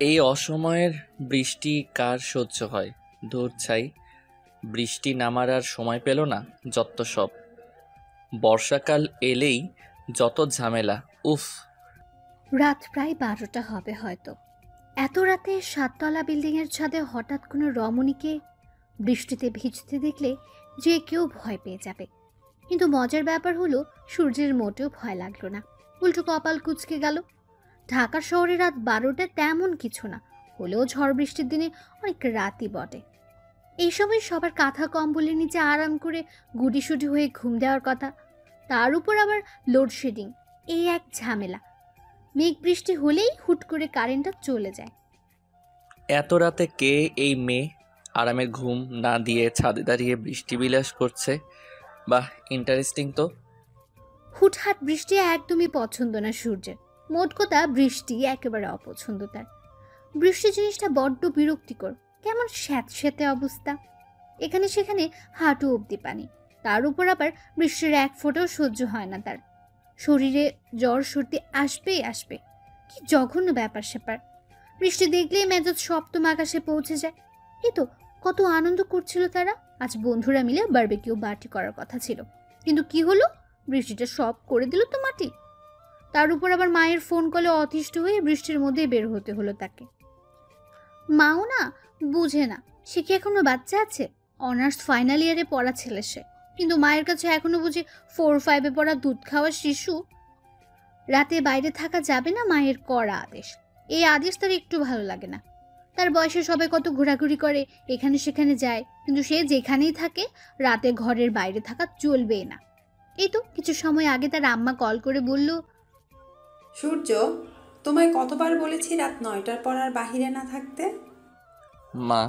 এই অসময়ের বৃষ্টি কার সহ্য হয়? ধুর ছাই, বৃষ্টি নামার আর সময় পেল না। যত সব বর্ষাকাল এলেই যত ঝামেলা, উফ। রাত প্রায় 12টা হবে হয়তো। এত রাতে 7তলা বিল্ডিংয়ের ছাদে হঠাৎ কোনো রমণীকে বৃষ্টিতে ভিজতে দেখলে যে কেউ ভয় পেয়ে যাবে। কিন্তু মজার ব্যাপার হলো সূর্যের মোটেও ভয় লাগলো না, উল্টো কপাল কুঁচকে গেল। ঢাকা শহরে রাত 12টা তেমন কিছু না, হলেও ঝড় বৃষ্টির দিনে অনেক রাতই বটে। এই সময় সবার কাঁথা কম্বলের নিচে আরাম করে গুটিসুটি হয়ে ঘুম দেওয়ার কথা। তার উপর আবার লোডশেডিং, এই এক ঝামেলা। মেঘ বৃষ্টি হলেই হুট করে কারেন্টটা চলে যায়। এত রাতে কে এই মেয়ে আরামের ঘুম না দিয়ে ছাদে দাঁড়িয়ে বৃষ্টি বিলাস করছে? বাহ, ইন্টারেস্টিং তো। হুটহাট বৃষ্টি একদমই পছন্দ না সূর্যের। মোট কথা বৃষ্টি একেবারে অপছন্দ তার। বৃষ্টি জিনিসটা বড্ড বিরক্তিকর, কেমন স্যাঁতস্যাঁতে অবস্থা। এখানে সেখানে হাঁটু অবধি পানি। তার উপর আবার বৃষ্টির এক ফোঁটাও সহ্য হয় না তার। শরীরে জ্বর সর্দি আসবেই আসবে। কি জঘন্য ব্যাপার স্যাপার। বৃষ্টি দেখলেই মেজাজ সপ্তম আকাশে পৌঁছে যায়। এই তো কত আনন্দ করছিল তারা। আজ বন্ধুরা মিলে বারবিকিউ পার্টি করার কথা ছিল, কিন্তু কি হলো, বৃষ্টিটা সব করে দিল তো মাটি। তার উপর আবার মায়ের ফোন কলে অতিষ্ঠ হয়ে বৃষ্টির মধ্যে বের হতে হলো তাকে। মাও না বুঝে না, সে কি এখনো বাচ্চা আছে? অনার্স ফাইনাল ইয়ারে পড়া ছেলে সে, কিন্তু মায়ের কাছে এখনো বুঝি 4-5-এ পড়া দুধ খাওয়া শিশু। রাতে বাইরে থাকা যাবে না, মায়ের কড়া আদেশ। এই আদেশ তার একটু ভালো লাগে না। তার বয়সে সবাই কত ঘোরাঘুরি করে, এখানে সেখানে যায়, কিন্তু সে যেখানেই থাকে রাতে ঘরের বাইরে থাকা চলবে না। এই তো কিছু সময় আগে তার আম্মা কল করে বলল, সূর্য, তোমায় কতবার বলেছি রাত 9টার পর আর বাহিরে না থাকতে? মা,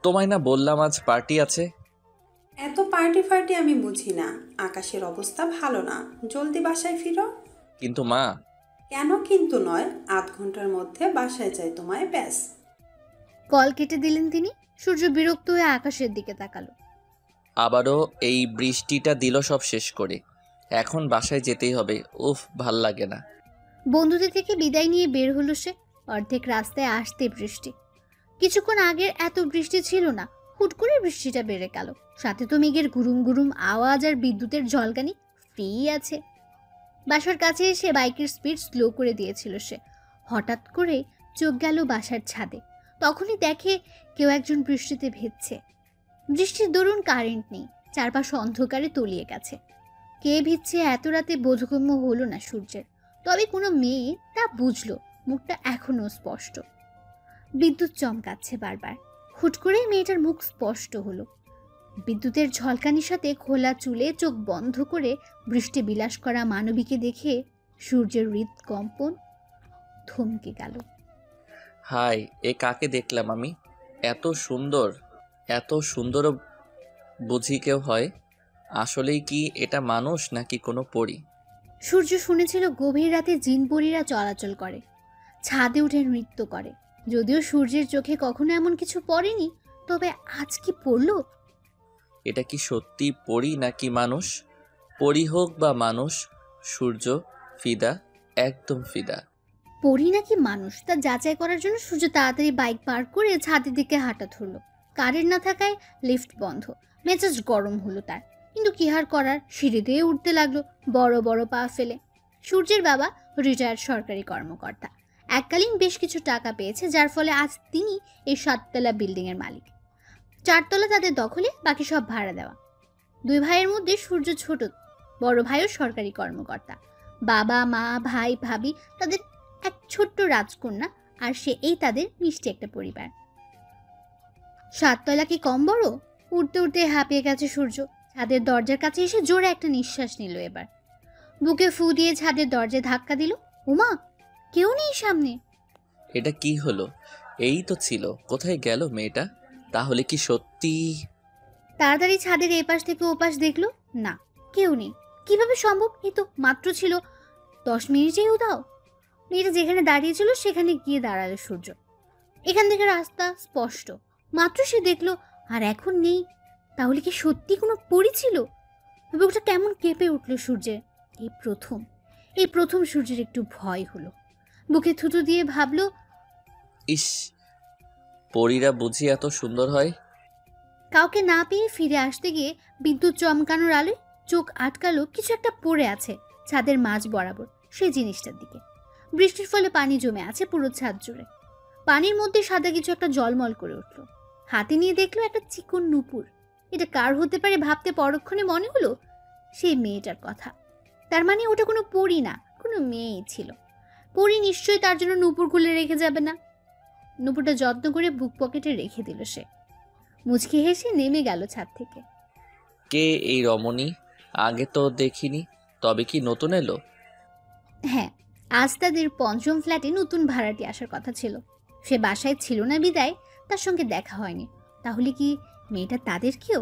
তোমায় না বললাম আজ পার্টি আছে? এত পার্টি ফার্টি আমি বুঝি না। আকাশের অবস্থা ভালো না, জলদি বাসায় ফিরো। কিন্তু মা। কেন কিন্তু নয়, আধ ঘন্টার মধ্যে বাসায় চাই তোমায়, ব্যাস। কল কেটে দিলেন তিনি। সূর্য বিরক্ত হয়ে আকাশের দিকে তাকালো। আবারও এই বৃষ্টিটা দিল সব শেষ করে। এখন বাসায় যেতেই হবে, উফ, ভাল লাগে না। বন্ধুদের থেকে বিদায় নিয়ে বের হলো সে। অর্ধেক রাস্তায় আসতে বৃষ্টি। কিছুক্ষণ আগের এত বৃষ্টি ছিল না, হুট করে বৃষ্টিটা বেড়ে গেল। সাথে তো মেঘের গুরুম গুরুম আওয়াজ আর বিদ্যুতের ঝলকানি ফ্রি আছে। বাসার কাছে এসে বাইকের স্পিড স্লো করে দিয়েছিল সে। হঠাৎ করে চোখ গেল বাসার ছাদে। তখনই দেখে কেউ একজন বৃষ্টিতে ভিজছে। বৃষ্টির দরুন কারেন্ট নেই, চারপাশ অন্ধকারে তলিয়ে গেছে। কে ভিজছে এত রাতে বোধগম্য হলো না সূর্যের। তবে কোনো মেয়ে তা বুঝলো, মুখটা এখনো স্পষ্ট। বিদ্যুৎ চমকাচ্ছে বারবার। হুট করে মেয়েটার মুখ স্পষ্ট হলো। বিদ্যুতের ঝলকানির সাথে খোলা চুলে চোখ বন্ধ করে বৃষ্টি বিলাস করা মানবীকে দেখে সূর্যের হৃদকম্পন থমকে গেল। হাই, এ কাকে দেখলাম আমি? এত সুন্দর, এত সুন্দরও বুঝি কেউ হয়? আসলেই কি এটা মানুষ নাকি কোনো পরী? সূর্য শুনেছিল গভীর রাতে জিনপরীরা চলাচল করে, ছাদে উঠে নৃত্য করে। যদিও সূর্যের চোখে কখনো এমন কিছু পড়েনি, তবে আজ কি পড়ল? এটা কি সত্যি পরী নাকি মানুষ? পরী হোক বা মানুষ, সূর্য ফিদা, একদম ফিদা। পরী নাকি মানুষ তা যাচাই করার জন্য সূর্য তাড়াতাড়ি বাইক পার্ক করে ছাদের দিকে হাঁটা ধরল। কারেন্ট না থাকায় লিফট বন্ধ। মেজাজ গরম হলো তার, কিন্তু কি আর করার, সিঁড়ি দিয়ে উঠতে লাগলো বড় বড় পা ফেলে। সূর্যের বাবা রিটায়ার্ড সরকারি কর্মকর্তা। এককালীন বেশ কিছু টাকা পেয়েছে, যার ফলে আজ তিনি এই 7তলা বিল্ডিংয়ের মালিক। 4তলা তাদের দখলে, বাকি সব ভাড়া দেওয়া। দুই ভাইয়ের মধ্যে সূর্য ছোট। বড় ভাইও সরকারি কর্মকর্তা। বাবা মা ভাই ভাবি, তাদের এক ছোট্ট রাজকন্যা, আর সে এই তাদের মিষ্টি একটা পরিবার। 7তলা কি কম বড়? উঠতে উঠতে হাঁপিয়ে গেছে সূর্য। ছাদের দরজার কাছে এসে জোরে একটা নিঃশ্বাস নিল এবার। বুকে ফু দিয়ে ছাদের দরজায় ধাক্কা দিল। উমা, কেউ নেই সামনে। এটা কি হলো? এই তো ছিল, কোথায় গেল মেয়েটা? তাহলে কি সত্যি? তাড়াতাড়ি ছাদের এপাশ থেকে ওপাশ দেখলো, না, কেউ নেই। কিভাবে সম্ভব? এই তো মাত্র ছিল 10 মিনিটেই উধাও। মেয়েটা যেখানে দাঁড়িয়েছিল সেখানে গিয়ে দাঁড়ালো সূর্য। এখান থেকে রাস্তা স্পষ্ট, মাত্র সে দেখলো, আর এখন নেই। তাহলে কি সত্যি কোনো পরী ছিল? বুকটা কেমন কেঁপে উঠল সূর্যের। এই প্রথম সূর্যের একটু ভয় হলো। বুকে থুতু দিয়ে ভাবলো, ইস, পরীরা বুঝি এত সুন্দর হয়? কাউকে না পেয়ে ফিরে আসতে গিয়ে বিদ্যুৎ চমকানোর আলোয় চোখ আটকালো কিছু একটা পড়ে আছে ছাদের মাঝ বরাবর, সেই জিনিসটার দিকে। বৃষ্টির ফলে পানি জমে আছে পুরো ছাদ জুড়ে। পানির মধ্যে সাদা কিছু একটা জলমল করে উঠল। হাতে নিয়ে দেখলো একটা চিকন নুপুর। এটা কার হতে পারে ভাবতে পরক্ষণে মনে হলো সেই মেয়েটার কথা। তার মানে ওটা কোনো পরী না, কোনো মেয়েই ছিল। পরী নিশ্চয়ই তার জন্য নুপুর খুলে রেখে যাবে না। নুপুরটা যত্ন করে বুক পকেটে রেখে দিল সে। মুচকি হেসে নেমে গেল ছাদ থেকে। কে এই রমণী? আগে তো দেখিনি। তবে কি নতুন এলো? হ্যাঁ, আজ তাদের পঞ্চম ফ্ল্যাটে নতুন ভাড়াটি আসার কথা ছিল। সে বাসায় ছিল না বিদায় তার সঙ্গে দেখা হয়নি। তাহলে কি মেয়েটা তাদের কেউ?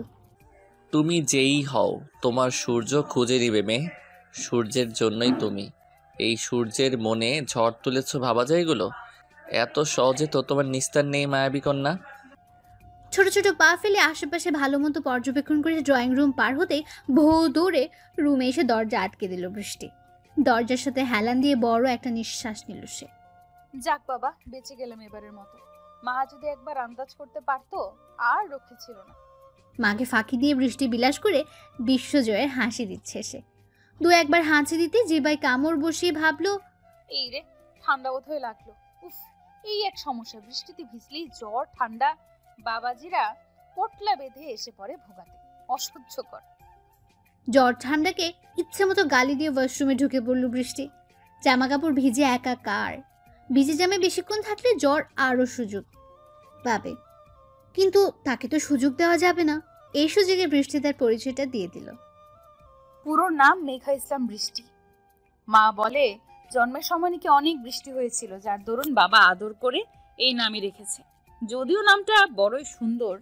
তুমি যেই হও, তোমার সূর্য খুঁজে নিবে মেয়ে। সূর্যের জন্যই তুমি। এই সূর্যের মনে ঝড় তুলেছ ভাবা যায় এগুলো? এত সহজে তো তোমার নিস্তার নেই মায়াবী কন্যা। ছোট ছোট পা ফেলে আশেপাশে ভালো মতো পর্যবেক্ষণ করে ড্রয়িং রুম পার হতেই ভৌ দৌড়ে রুমে এসে দরজা আটকে দিল বৃষ্টি। দরজার সাথে হেলান দিয়ে বড় একটা নিঃশ্বাস নিল সে। যাক বাবা, বেঁচে গেলাম এবারের মতো। মা যদি একবার আন্দাজ করতে পারতো, আর রক্ষে ছিল না। মাকে ফাঁকি দিয়ে বৃষ্টি বিলাস করে বিশ্বজয়ের হাসি দিচ্ছে সে। দু একবার হাঁচি দিতে জিবায় কামড় বসিয়ে ভাবলো, এই রে, ঠান্ডা বোধ হয়ে লাগলো। উফ, এই এক সমস্যা, বৃষ্টিতে ভিজলেই জ্বর ঠান্ডা। বাবাজিরা পটলা বেঁধে এসে পড়ে ভোগাতে, অসহ্যকর। জ্বর ঠান্ডাকে ইচ্ছে মতো গালি দিয়ে ওয়াশরুমে ঢুকে পড়ল বৃষ্টি। জামা কাপড় ভিজে একাকার। ভিজে জামে বেশিক্ষণ থাকলে জ্বর আরও সুযোগ পাবে, কিন্তু তাকে তো সুযোগ দেওয়া যাবে না। এই সুযোগে বৃষ্টি তার পরিচয়টা দিয়ে দিল। পুরো নাম মেঘা ইসলাম বৃষ্টি। মা বলে জন্মের সময় নাকি অনেক বৃষ্টি হয়েছিল, যার দরুন বাবা আদর করে এই নামই রেখেছে। যদিও নামটা বড়ই সুন্দর।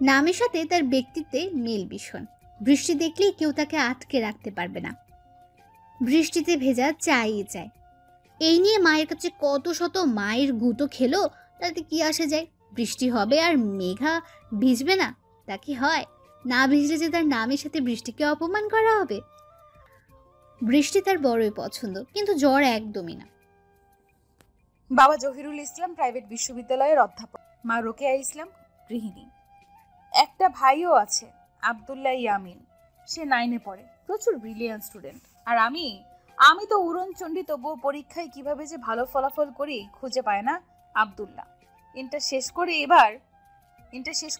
নামের সাথে তার ব্যক্তিত্বে মিল ভীষণ। বৃষ্টি দেখলেই কেউ তাকে আটকে রাখতে পারবে না। বৃষ্টিতে ভেজা চাই চায়। এই নিয়ে মায়ের কাছে কত শত মায়ের গুঁতো খেলো, তাতে কি আসে যায়? বৃষ্টি হবে আর মেঘা ভিজবে না, তা কি হয়? না ভিজলে যে তার নামের সাথে বৃষ্টিকে অপমান করা হবে। বৃষ্টি তার বড়ই পছন্দ, কিন্তু জ্বর একদমই না। বাবা জহিরুল ইসলাম প্রাইভেট বিশ্ববিদ্যালয়ের অধ্যাপক, মা রোকেয়া ইসলাম গৃহিণী। একটা ভাইও আছে, আব্দুল্লাহ ইয়ামিন। সে 9-এ পড়ে, প্রচুর ব্রিলিয়ান্ট স্টুডেন্ট। আর আমি তো উড়নচণ্ডী, তবুও পরীক্ষায় কিভাবে যে ভালো ফলাফল করি খুঁজে পায় না আব্দুল্লাহ। ইন্টার শেষ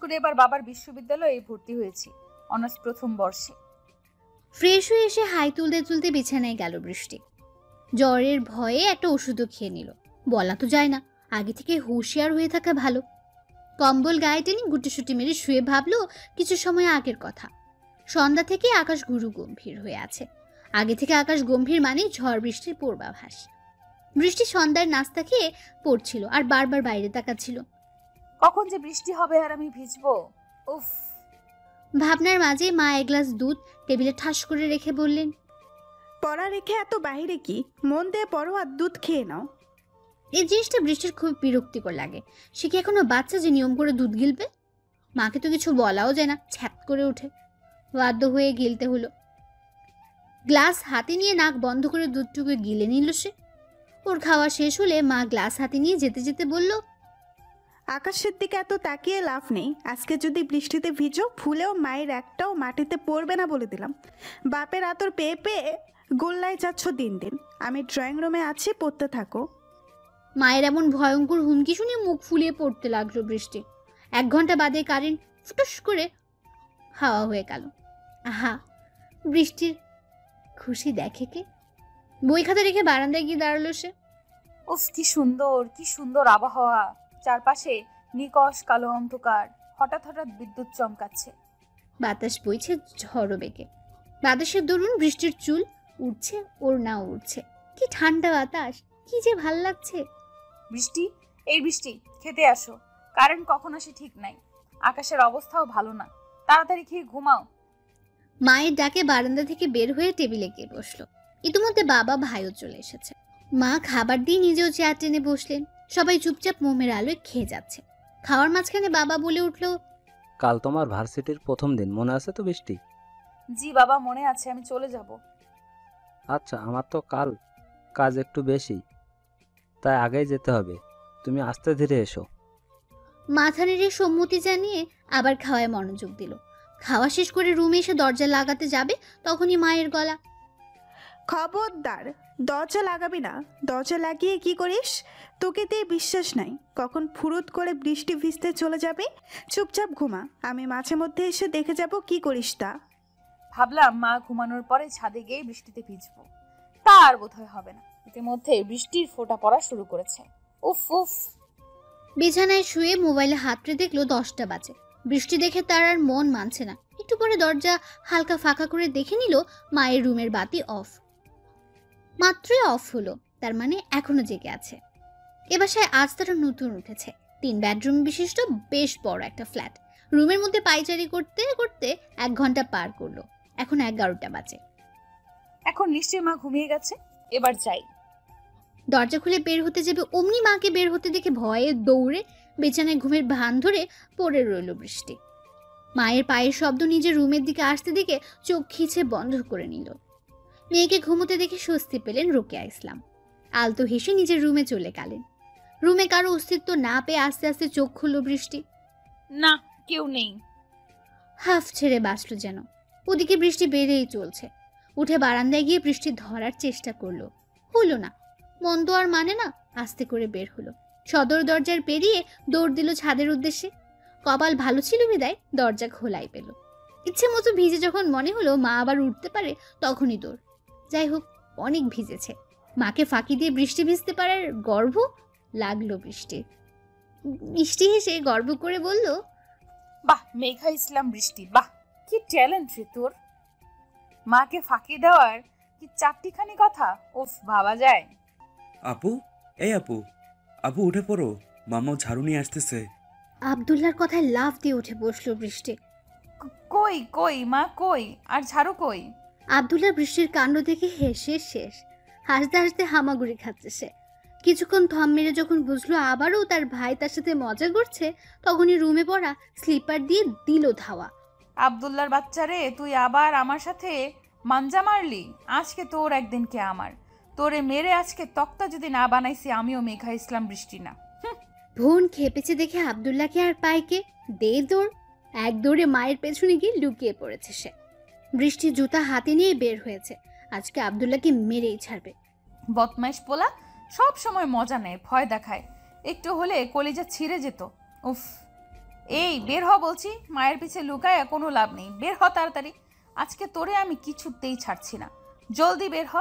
করে এবার বাবার বিশ্ববিদ্যালয়ে ভর্তি হয়েছি, অনার্স প্রথম বর্ষে। ফ্রেশ হয়ে এসে হাই তুলতে তুলতে বিছানায় গেল বৃষ্টি। জ্বরের ভয়ে একটা ওষুধও খেয়ে নিল। বলা তো যায় না, আগে থেকে হুঁশিয়ার হয়ে থাকা ভালো। কম্বল গায়ে টেনে গুটিসুটি মেরে শুয়ে ভাবলো কিছু সময় আগের কথা। সন্ধ্যা থেকে আকাশ গুরু গম্ভীর হয়ে আছে। আগে থেকে আকাশ গম্ভীর মানে ঝড় বৃষ্টির পূর্বাভাস। বৃষ্টি সন্ধ্যার নাস্তা খেয়ে পড়ছিল আর বারবার বাইরে তাকাচ্ছিল। কখন যে বৃষ্টি হবে আর আমি ভিজবো, উফ। ভাবনার মাঝে মা এক গ্লাস দুধ টেবিলে ঠাস করে রেখে বললেন, পড়া রেখে এত বাইরে কি? মন দিয়ে পড়ো আর দুধ খেয়ে নাও। এই জিনিসটা বৃষ্টির খুব বিরক্তিকর লাগে। সে কি এখনো বাচ্চা যে নিয়ম করে দুধ গিলবে? মাকে তো কিছু বলাও যায় না, ছ্যাপ করে ওঠে। বাধ্য হয়ে গিলতে হলো। গ্লাস হাতে নিয়ে নাক বন্ধ করে দুধটুকু গিলে নিল সে। ওর খাওয়া শেষ হলে মা গ্লাস হাতে নিয়ে যেতে যেতে বলল, আকাশের দিকে এত তাকিয়ে লাভ নেই। আজকে যদি বৃষ্টিতে ভিজো, ভুলেও মায়ের একটাও মাটিতে পড়বে না বলে দিলাম। বাপের আতর পেয়ে পেয়ে গোল্লায় যাচ্ছ দিন দিন। আমি ড্রয়িং রুমে আছি, পড়তে থাকো। মায়ের এমন ভয়ঙ্কর হুমকি শুনে মুখ ফুলিয়ে পড়তে লাগলো বৃষ্টি। 1 ঘন্টা বাদে কারেন্ট ফুটুস করে হাওয়া হয়ে গেল। আহা, বৃষ্টির খুশি দেখে কে? বই খাতা রেখে বারান্দায় গিয়ে দাঁড়ালো সে। উফ, কি সুন্দর আবহাওয়া। চারপাশে নিকশ কালো অন্ধকার, হঠাৎ হঠাৎ বিদ্যুৎ চমকাচ্ছে। বাতাস বইছে ঝড়ো বেগে। বাতাসের দরুন বৃষ্টির চুল উঠছে, ওড়না উঠছে। কি ঠান্ডা বাতাস, কি যে ভাল লাগছে। বৃষ্টি খেতে আসো। কারেন্ট কখন আসে ঠিক নাই। আকাশের অবস্থাও ভালো না, তাড়াতাড়ি খেয়ে ঘুমাও। মায়ের ডাকে বারান্দা থেকে বের হয়ে টেবিলে গিয়ে বসলো। ইতিমধ্যে বাবা ভাইও চলে এসেছে। মা খাবার দিয়ে নিজেও চেয়ার টেনে বসলেন। সবাই চুপচাপ মোমের আলোয় খেয়ে যাচ্ছে। খাওয়ার মাঝখানে বাবা বলে উঠলো, কাল তোমার ভার্সিটির প্রথম দিন, মনে আছে তো বৃষ্টি? জি বাবা, মনে আছে, আমি চলে যাব। আচ্ছা, আমার তো কাল কাজ একটু বেশি, তাই আগেই যেতে হবে। তুমি আস্তে ধীরে এসো। মাথা নেড়ে সম্মতি জানিয়ে আবার খাওয়ায় মনোযোগ দিল। খাওয়া শেষ করে রুমে এসে দরজা লাগাতে যাবে, তখনই মায়ের গলা। খবরদার, দরজা লাগাবি না। দরজা লাগিয়ে কি করিস? তোকে দিয়ে বিশ্বাস নাই কখন ফুরুত করে বৃষ্টি ভিজতে চলে যাবে। চুপচাপ ঘুমা, আমি মাঝে মধ্যে এসে দেখে যাব কি করিস তা। ভাবলাম মা ঘুমানোর পরে ছাদে গিয়ে বৃষ্টিতে ভিজবো, তা আর বোধহয় হবে না। ইতিমধ্যে বৃষ্টির ফোঁটা পড়া শুরু করেছে। উফ উফ। বিছানায় শুয়ে মোবাইলে হাতড়ে দেখলো 10টা বাজে। বৃষ্টি দেখে তার আর মন মানছে না। একটু পরে দরজা হালকা ফাঁকা করে দেখে নিল মায়ের রুমের বাতি অফ। মাত্রই অফ হলো, তার মানে এখনো জেগে আছে। এ বাসায় আজ তারা নতুন উঠেছে। 3 বেডরুম বিশিষ্ট বেশ বড় একটা ফ্ল্যাট। রুমের মধ্যে পায়চারি করতে করতে 1 ঘন্টা পার করলো। এখন 11টা বাজে। এখন নিশ্চয়ই মা ঘুমিয়ে গেছে, এবার যাই। দরজা খুলে বের হতে যাবে, অমনি মাকে বের হতে দেখে ভয়ে দৌড়ে বিছানায় ঘুমের ভান ধরে পড়ে রইল বৃষ্টি। মায়ের পায়ের শব্দ নিজের রুমের দিকে আসতে দেখে চোখ খিচে বন্ধ করে নিল। মেয়েকে ঘুমোতে দেখে স্বস্তি পেলেন রোকেয়া ইসলাম। আলতো হেসে নিজের রুমে চলে গেলেন। রুমে কারো অস্তিত্ব না পেয়ে আস্তে আস্তে চোখ খুলল বৃষ্টি। না, কেউ নেই। হাফ ছেড়ে বাঁচল যেন। ওদিকে বৃষ্টি বেড়েই চলছে। উঠে বারান্দায় গিয়ে বৃষ্টি ধরার চেষ্টা করলো, হলো না। মন্দ আর মানে না, আস্তে করে বের হলো। সদর দরজার পেরিয়ে দৌড় দিল ছাদের উদ্দেশ্যে। কপাল ভালো ছিল বিদায় দরজা খোলাই পেল। ইচ্ছে মতো ভিজে যখন মনে হলো মা আবার উঠতে পারে, তখনই দৌড়। যাই হোক, অনেক ভিজেছে। মাকে ফাঁকি দিয়ে বৃষ্টি ভিজতে পারার গর্ব লাগলো বৃষ্টির। মিষ্টি হেসে গর্ব করে বলল, বাহ মেঘা ইসলাম বৃষ্টি, বাহ কি ট্যালেন্ট রে তোর। মাকে ফাঁকি দেওয়ার কি 4টিখানি কথা, উফ ভাবা যায়। আপু, এই আপু, আপু উঠে পড়ো, মামা ঝাড়ু নিয়ে আসতেছে। আব্দুল্লার কথায় লাফ দিয়ে উঠে বসলো বৃষ্টি। কই কই মা কই, আর ঝাড়ু কই? আব্দুল্লাহ বৃষ্টির কাণ্ড দেখে হেসে শেষ। হাসতে হাসতে হামাগুড়ি খাচ্ছে সে। কিছুক্ষণ থম মেরে যখন বুঝলো আবারও তার ভাই তার সাথে মজা করছে, তখনই রুমে পড়া স্লিপার দিয়ে দিল ধাওয়া। আব্দুল্লাহর বাচ্চারে, তুই আবার আমার সাথে মাঞ্জা মারলি। আজকে তোর একদিন কে আমার। তোরে মেরে আজকে তক্তা যদি না বানাইছি আমিও মেঘা ইসলাম বৃষ্টি না। বোন খেপেছে দেখে আব্দুল্লাহকে আর পাইকে দে দৌড়। এক দৌড়ে মায়ের পেছনে গিয়ে লুকিয়ে পড়েছে সে। বৃষ্টি জুতা হাতে নিয়ে বের হয়েছে। আজকে আব্দুল্লাহকে মেরেই ছাড়বে। বদমাইশ পোলা সব সময় মজা নেয়, ভয় দেখায়। একটু হলে কলিজা ছিঁড়ে যেত। উফ, এই বের হ বলছি, মায়ের পিছে লুকায় কোনো লাভ নেই। বের হ তাড়াতাড়ি, আজকে তোরে আমি কিছুতেই ছাড়ছি না। জলদি বের হ।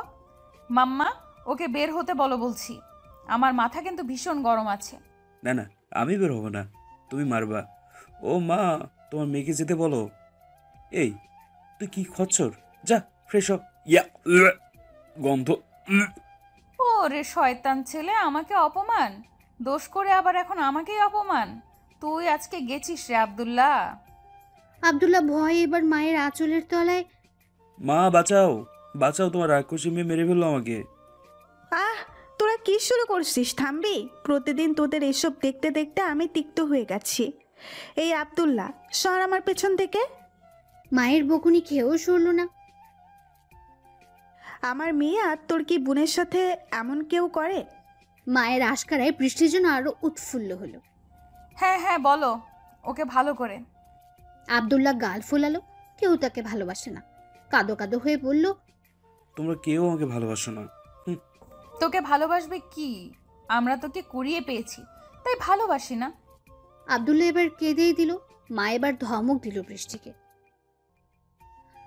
মাম্মা, ওকে বের হতে বলো বলছি। আমার মাথা কিন্তু ভীষণ গরম আছে। না না, আমি বের হবো না, তুমি মারবা। ও মা, তোমার মেয়েকে যেতে বলো। এই তুই কি খচ্চর, যা ফ্রেশ হ। ইয়া গন্ধ। ও রে শয়তান ছেলে, আমাকে অপমান। দোষ করে আবার এখন আমাকেই অপমান। তুই আজকে গেছিস রে আব্দুল্লাহ। আব্দুল্লাহ ভয়ে এবার মায়ের আঁচলের তলায়। মা বাঁচাও, বাঁচাও, তোমার রাক্ষসী মেয়ে মেরে ফেললো আমাকে। আহ, তোরা কি শুরু করছিস? থামবি? প্রতিদিন তোদের এসব দেখতে দেখতে আমি তিক্ত হয়ে গেছি। এই আব্দুল্লাহ, সর আমার পেছন থেকে। মায়ের বকুনি খেয়েও সরল না। আমার মেয়ে আর তোর কি বোনের সাথে এমন কেউ করে? মায়ের আশকারায় বৃষ্টির জন্য আরো উৎফুল্ল হলো। হ্যাঁ হ্যাঁ বলো, ওকে ভালো করে। আব্দুল্লাহ গাল ফোলালো। কেউ তাকে ভালোবাসে না। কাঁদো কাঁদো হয়ে বলল, তোমরা কেউ আমাকে ভালোবাসো না। তোকে ভালোবাসবে কি? আমরা তোকে কুড়িয়ে পেয়েছি, তাই ভালোবাসি না। আব্দুল্লাহ এবার কেঁদেই দিল। মা এবার ধমক দিল বৃষ্টিকে।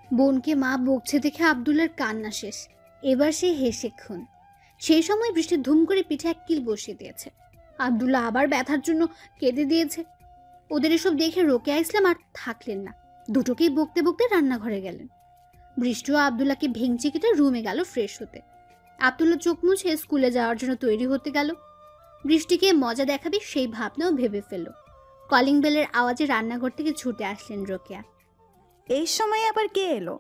বোনকে মা বকছে দেখে আব্দুল্লাহর কান্না শেষ। এবার সে হেসে খুন। সেই সময় বৃষ্টি ধুম করে পিঠে এক কিল বসিয়ে দিয়েছে। আব্দুল্লাহ আবার ব্যথার জন্য কেঁদে দিয়েছে। ওদের এসব দেখে রোকেয়া ইসলাম আর থাকলেন না। দুটোকেই বকতে বকতে রান্নাঘরে গেলেন। বৃষ্টিও আব্দুল্লাহকে ভেঙচি কেটে রুমে গেল ফ্রেশ হতে। আব্দুল্লাহ চোখ মুছে স্কুলে যাওয়ার জন্য তৈরি হতে গেল। বৃষ্টিকে মজা দেখাবে সেই ভাবনাও ভেবে ফেলল। কলিং বেলের আওয়াজে রান্নাঘর থেকে ছুটে আসলেন রোকেয়া। এই সময় আবার কে এলো?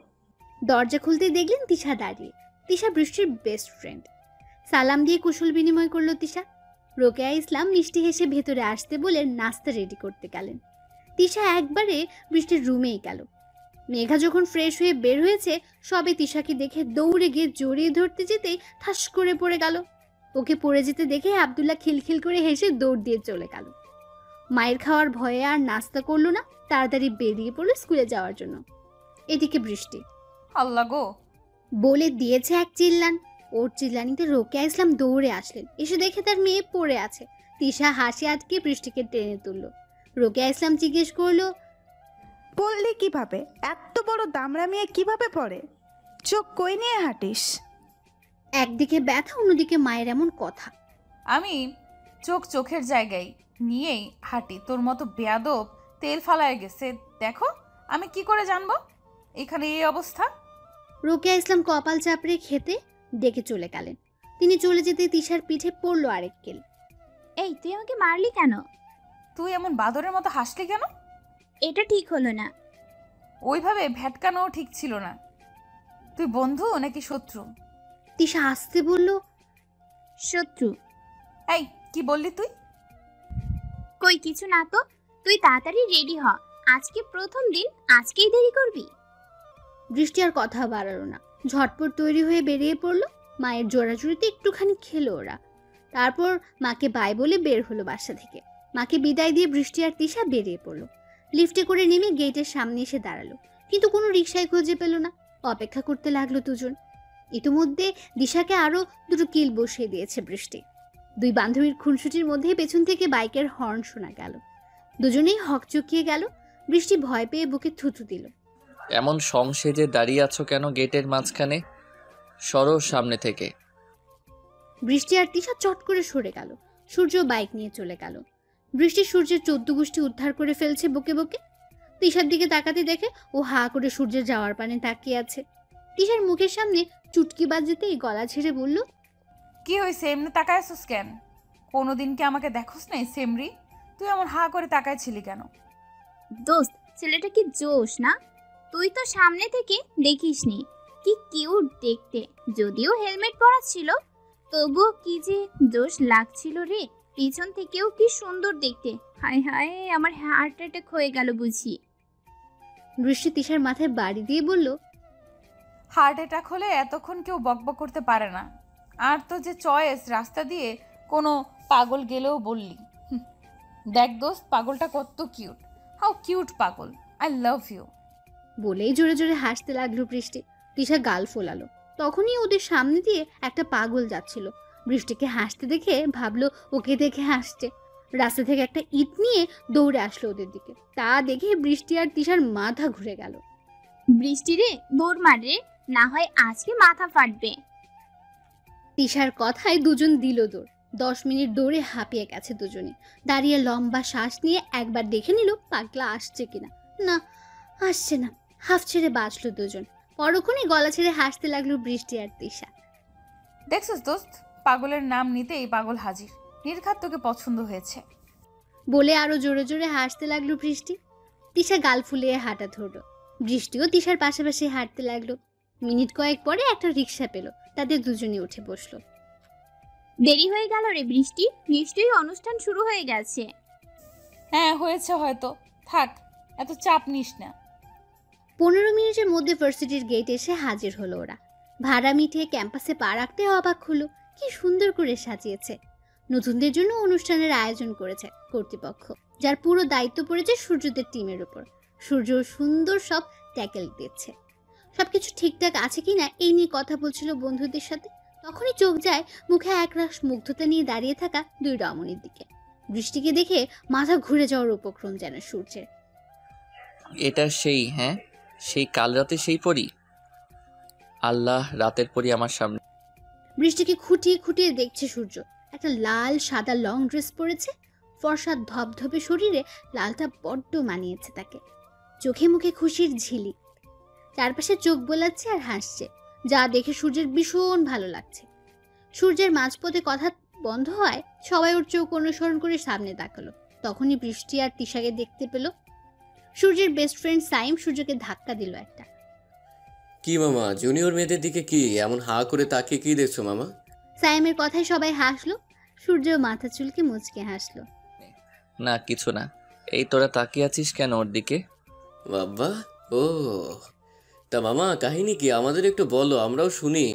দরজা খুলতে দেখলেন তিশা দাঁড়িয়ে। তিশা বৃষ্টির বেস্ট ফ্রেন্ড। সালাম দিয়ে কুশল বিনিময় করলো তিশা। রোকেয়া ইসলাম মিষ্টি হেসে ভেতরে আসতে বলে নাস্তা রেডি করতে গেলেন। তিশা একবারে বৃষ্টির রুমেই গেল। মেঘা যখন ফ্রেশ হয়ে বের হয়েছে, সবে তিশাকে দেখে দৌড়ে গিয়ে জড়িয়ে ধরতে যেতেই ঠাস করে পড়ে গেল। ওকে পড়ে যেতে দেখে আব্দুল্লাহ খিলখিল করে হেসে দৌড় দিয়ে চলে গেল। মায়ের খাওয়ার ভয়ে আর নাস্তা করলো না, তাড়াতাড়ি বেরিয়ে পড়লো স্কুলে যাওয়ার জন্য। এদিকে বৃষ্টি আল্লাহ গো, বলে দিয়েছে এক চিল্লান। ওর চিল্লানিতে রোকেয়া ইসলাম দৌড়ে আসলেন। এসে দেখে তার মেয়ে পড়ে আছে। তিশা হাসি আটকে বৃষ্টিকে টেনে তুলল। রোকেয়া ইসলাম জিজ্ঞেস করলো, পড়লি কিভাবে? এত বড় দামড়া মেয়ে কিভাবে পড়ে? চোখ কই নিয়ে হাঁটিস? একদিকে ব্যথা, অন্যদিকে মায়ের এমন কথা। আমি চোখের জায়গায় নিয়েই হাঁটি। তোর মতো বেয়াদব তেল ফালায় গেছে, দেখো আমি কি করে জানবো এখানে এই অবস্থা? রোকেয়া ইসলাম কপাল চাপড়ে খেতে ডেকে চলে গেলেন। তিনি চলে যেতে তিশার পিঠে পড়লো আরেক কেল। এই তুই আমাকে মারলি কেন? তুই এমন বাদরের মতো হাসলি কেন? এটা ঠিক হলো না। ওইভাবে ভ্যাটকানো ঠিক ছিল না। তুই বন্ধু নাকি শত্রু? তিশা আসতে বলল, শত্রু। এই কি বললি তুই? কই কিছু না তো। তুই তাড়াতাড়ি রেডি হ, আজকে প্রথম দিন, আজকেই দেরি করবি? বৃষ্টি আর কথা বাড়ালো না, ঝটপট তৈরি হয়ে বেরিয়ে পড়লো। মায়ের জোড়াজুড়িতে একটুখানি খেলো ওরা। তারপর মাকে বাই বলে বের হলো বাসা থেকে। মাকে বিদায় দিয়ে বৃষ্টি আর তিশা বেরিয়ে পড়লো। লিফটে করে নেমে গেটের সামনে এসে দাঁড়ালো, কিন্তু কোনো রিকশায় খুঁজে পেল না। অপেক্ষা করতে লাগলো দুজন। ইতিমধ্যে দিশাকে আরো দুটো কিল বসিয়ে দিয়েছে বৃষ্টি। দুই বান্ধবীর খুনসুটির মধ্যে পেছন থেকে বাইকের হর্ন শোনা গেল। দুজনেই হকচকিয়ে গেল। বৃষ্টি ভয় পেয়ে বুকে থুতু দিল। এমন সংসেজে দাঁড়িয়ে আছো কেন গেটের মাঝখানে? সরো সামনে থেকে। বৃষ্টি আর তিশা চট করে সরে গেল। সূর্য বাইক নিয়ে চলে গেল। বৃষ্টি সূর্যের 14 গোষ্ঠী উদ্ধার করে ফেলছে বুকে বুকে। তিশার দিকে তাকাতে দেখে ও হা করে সূর্যের যাওয়ার পানে তাকিয়ে আছে। তিশার মুখের সামনে চুটকি বাজতেই গলা ছেড়ে বলল, কি হয়েছে এমনি তাকায় আছিস কেন? কোনোদিন কি আমাকে দেখোস নাই সেমরি? তুই এমন হা করে তাকায় ছিলি কেন? দোস্ত, ছেলেটা কি জোশ না? তুই তো সামনে থেকে দেখিসনি, কি কিউট দেখতে। যদিও হেলমেট পরা ছিল, তবুও কি যে জোশ লাগছিল রে। পিছন থেকেও কি সুন্দর দেখতে। হায় হায়, আমার হার্ট অ্যাটাক হয়ে গেল বুঝি। বৃষ্টি তিশার মাথায় বাড়ি দিয়ে বলল, হার্ট অ্যাটাক হলে এতক্ষণ কেউ বকবক করতে পারে না। আর তো যে চয়েস, রাস্তা দিয়ে কোনো পাগল গেলেও বললি। দেখ দোস্ত, পাগলটা কত কিউট। হাউ কিউট পাগল, আই লাভ ইউ। বলেই জোরে জোরে হাসতে লাগলো বৃষ্টি। তিশা গাল ফোলালো। তখনই ওদের সামনে দিয়ে একটা পাগল যাচ্ছিল। বৃষ্টিকে হাসতে দেখে ভাবলো ওকে দেখে হাসছে। রাস্তা থেকে একটা ইট নিয়ে দৌড়ে আসলো ওদের দিকে। তা দেখে বৃষ্টি আর তিশার মাথা ঘুরে গেল। বৃষ্টি রে, দৌড় মার রে, না হয় আজকে মাথা ফাটবে। তিশার কথায় দুজন দিল দৌড়। 10 মিনিট দৌড়ে হাঁপিয়ে গেছে দুজনে। দাঁড়িয়ে লম্বা শ্বাস নিয়ে একবার দেখে নিল পাগলা আসছে কিনা। না, আসছে না। হাফ ছেড়ে বাঁচলো দুজন। পরক্ষণে গলা ছেড়ে হাসতে লাগলো বৃষ্টি আর তিশা। দেখছিস দোস্ত, পাগলের নাম নিতেই পাগল হাজির। নির্ঘাত তোকে পছন্দ হয়েছে বলে আরো জোরে জোরে হাসতে লাগলো বৃষ্টি। তিশা গাল ফুলিয়ে হাঁটা ধরলো। বৃষ্টিও তিশার পাশাপাশি হাঁটতে লাগলো। মিনিট কয়েক পরে একটা রিক্সা পেল। তাদের দুজনে উঠে বসলো। দেরি হয়ে গেল রে বৃষ্টি, নিশ্চয়ই অনুষ্ঠান শুরু হয়ে গেছে। হ্যাঁ হয়েছে হয়তো, থাক এত চাপ নিস না। 15 মিনিটের মধ্যে ভার্সিটির গেট এসে হাজির হলো ওরা। ভাড়া মিটিয়ে ক্যাম্পাসে পা রাখতে অবাক হলো, কি সুন্দর করে সাজিয়েছে। নতুনদের জন্য অনুষ্ঠানের আয়োজন করেছে কর্তৃপক্ষ, যার পুরো দায়িত্ব পড়েছে সূর্যদের টিমের উপর। সূর্য সুন্দর সব ট্যাকেল দিচ্ছে। সবকিছু ঠিকঠাক আছে কিনা এই নিয়ে কথা বলছিল বন্ধুদের সাথে। তখনই চোখ যায় মুখে একরাশ মুগ্ধতা নিয়ে দাঁড়িয়ে থাকা দুই রমণীর দিকে। বৃষ্টিকে দেখে মাথা ঘুরে যাওয়ার উপক্রম যেন সূর্যের। এটা সেই, হ্যাঁ সেই কাল রাতে সেই পরি। আল্লাহ, রাতের পরি আমার সামনে। বৃষ্টিকে খুঁটিয়ে খুঁটিয়ে দেখছে সূর্য। একটা লাল সাদা লং ড্রেস পরেছে। ফর্সা ধপধপে শরীরে লালটা বড্ড মানিয়েছে তাকে। চোখে মুখে খুশির ঝিলিক। চারপাশে চোখ বোলাচ্ছে আর হাসছে, যা দেখে সূর্যের ভীষণ ভালো লাগছে। সূর্যের মাঝপথে কথা বন্ধ হয়, সবাই ওর চোখ অনুসরণ করে সামনে তাকালো। তখনই বৃষ্টি আর তিশাকে দেখতে পেল। সূর্যের বেস্ট ফ্রেন্ড সাইম সূর্যকে ধাক্কা দিল একটা। কি মামা, জুনিয়র মেয়েদের দিকে কি এমন হা করে তাকিয়ে কি দেখছো মামা? সাইমের কথায় সবাই হাসলো। সূর্য মাথা চুলকে মুচকে হাসলো। না কিছু না। এই তোরা তাকিয়ে আছিস কেন ওর দিকে? বাবা, ও তা মামা কাহিনী কি, আমাদের একটু বলো, আমরাও শুনি।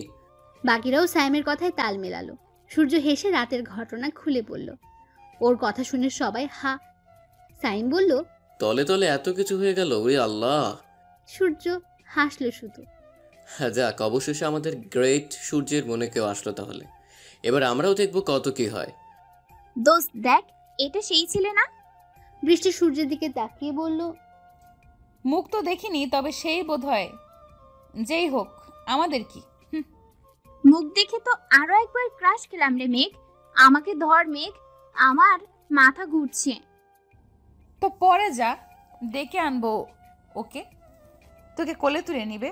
বাকিরাও সাইমের কথায় তাল মেলালো। সূর্য হেসে রাতের ঘটনা খুলে বলল। ওর কথা শুনে সবাই হা। সাইম বলল, তলে তলে এত কিছু হয়ে গেল, ওরে আল্লাহ। সূর্য হাসলো শুধু। হ্যাঁ, যাক, অবশেষে আমাদের গ্রেট সূর্যের মনে কেউ আসলো তাহলে। এবার আমরাও দেখবো কত কি হয়। দোস্ত দেখ, এটা সেই ছেলে না? বৃষ্টি সূর্যের দিকে তাকিয়ে বলল, মুখ তো দেখিনি, তবে সেই বোধ হয়। যেই হোক, আমাদের কি? মুখ দেখে তো আরো একবার ক্রাশ খেলাম রে মেঘ। আমাকে ধর মেঘ, আমার মাথা ঘুরছে। তো পরে যা, ডেকে আনবো ওকে, তোকে কোলে তুলে নিবে।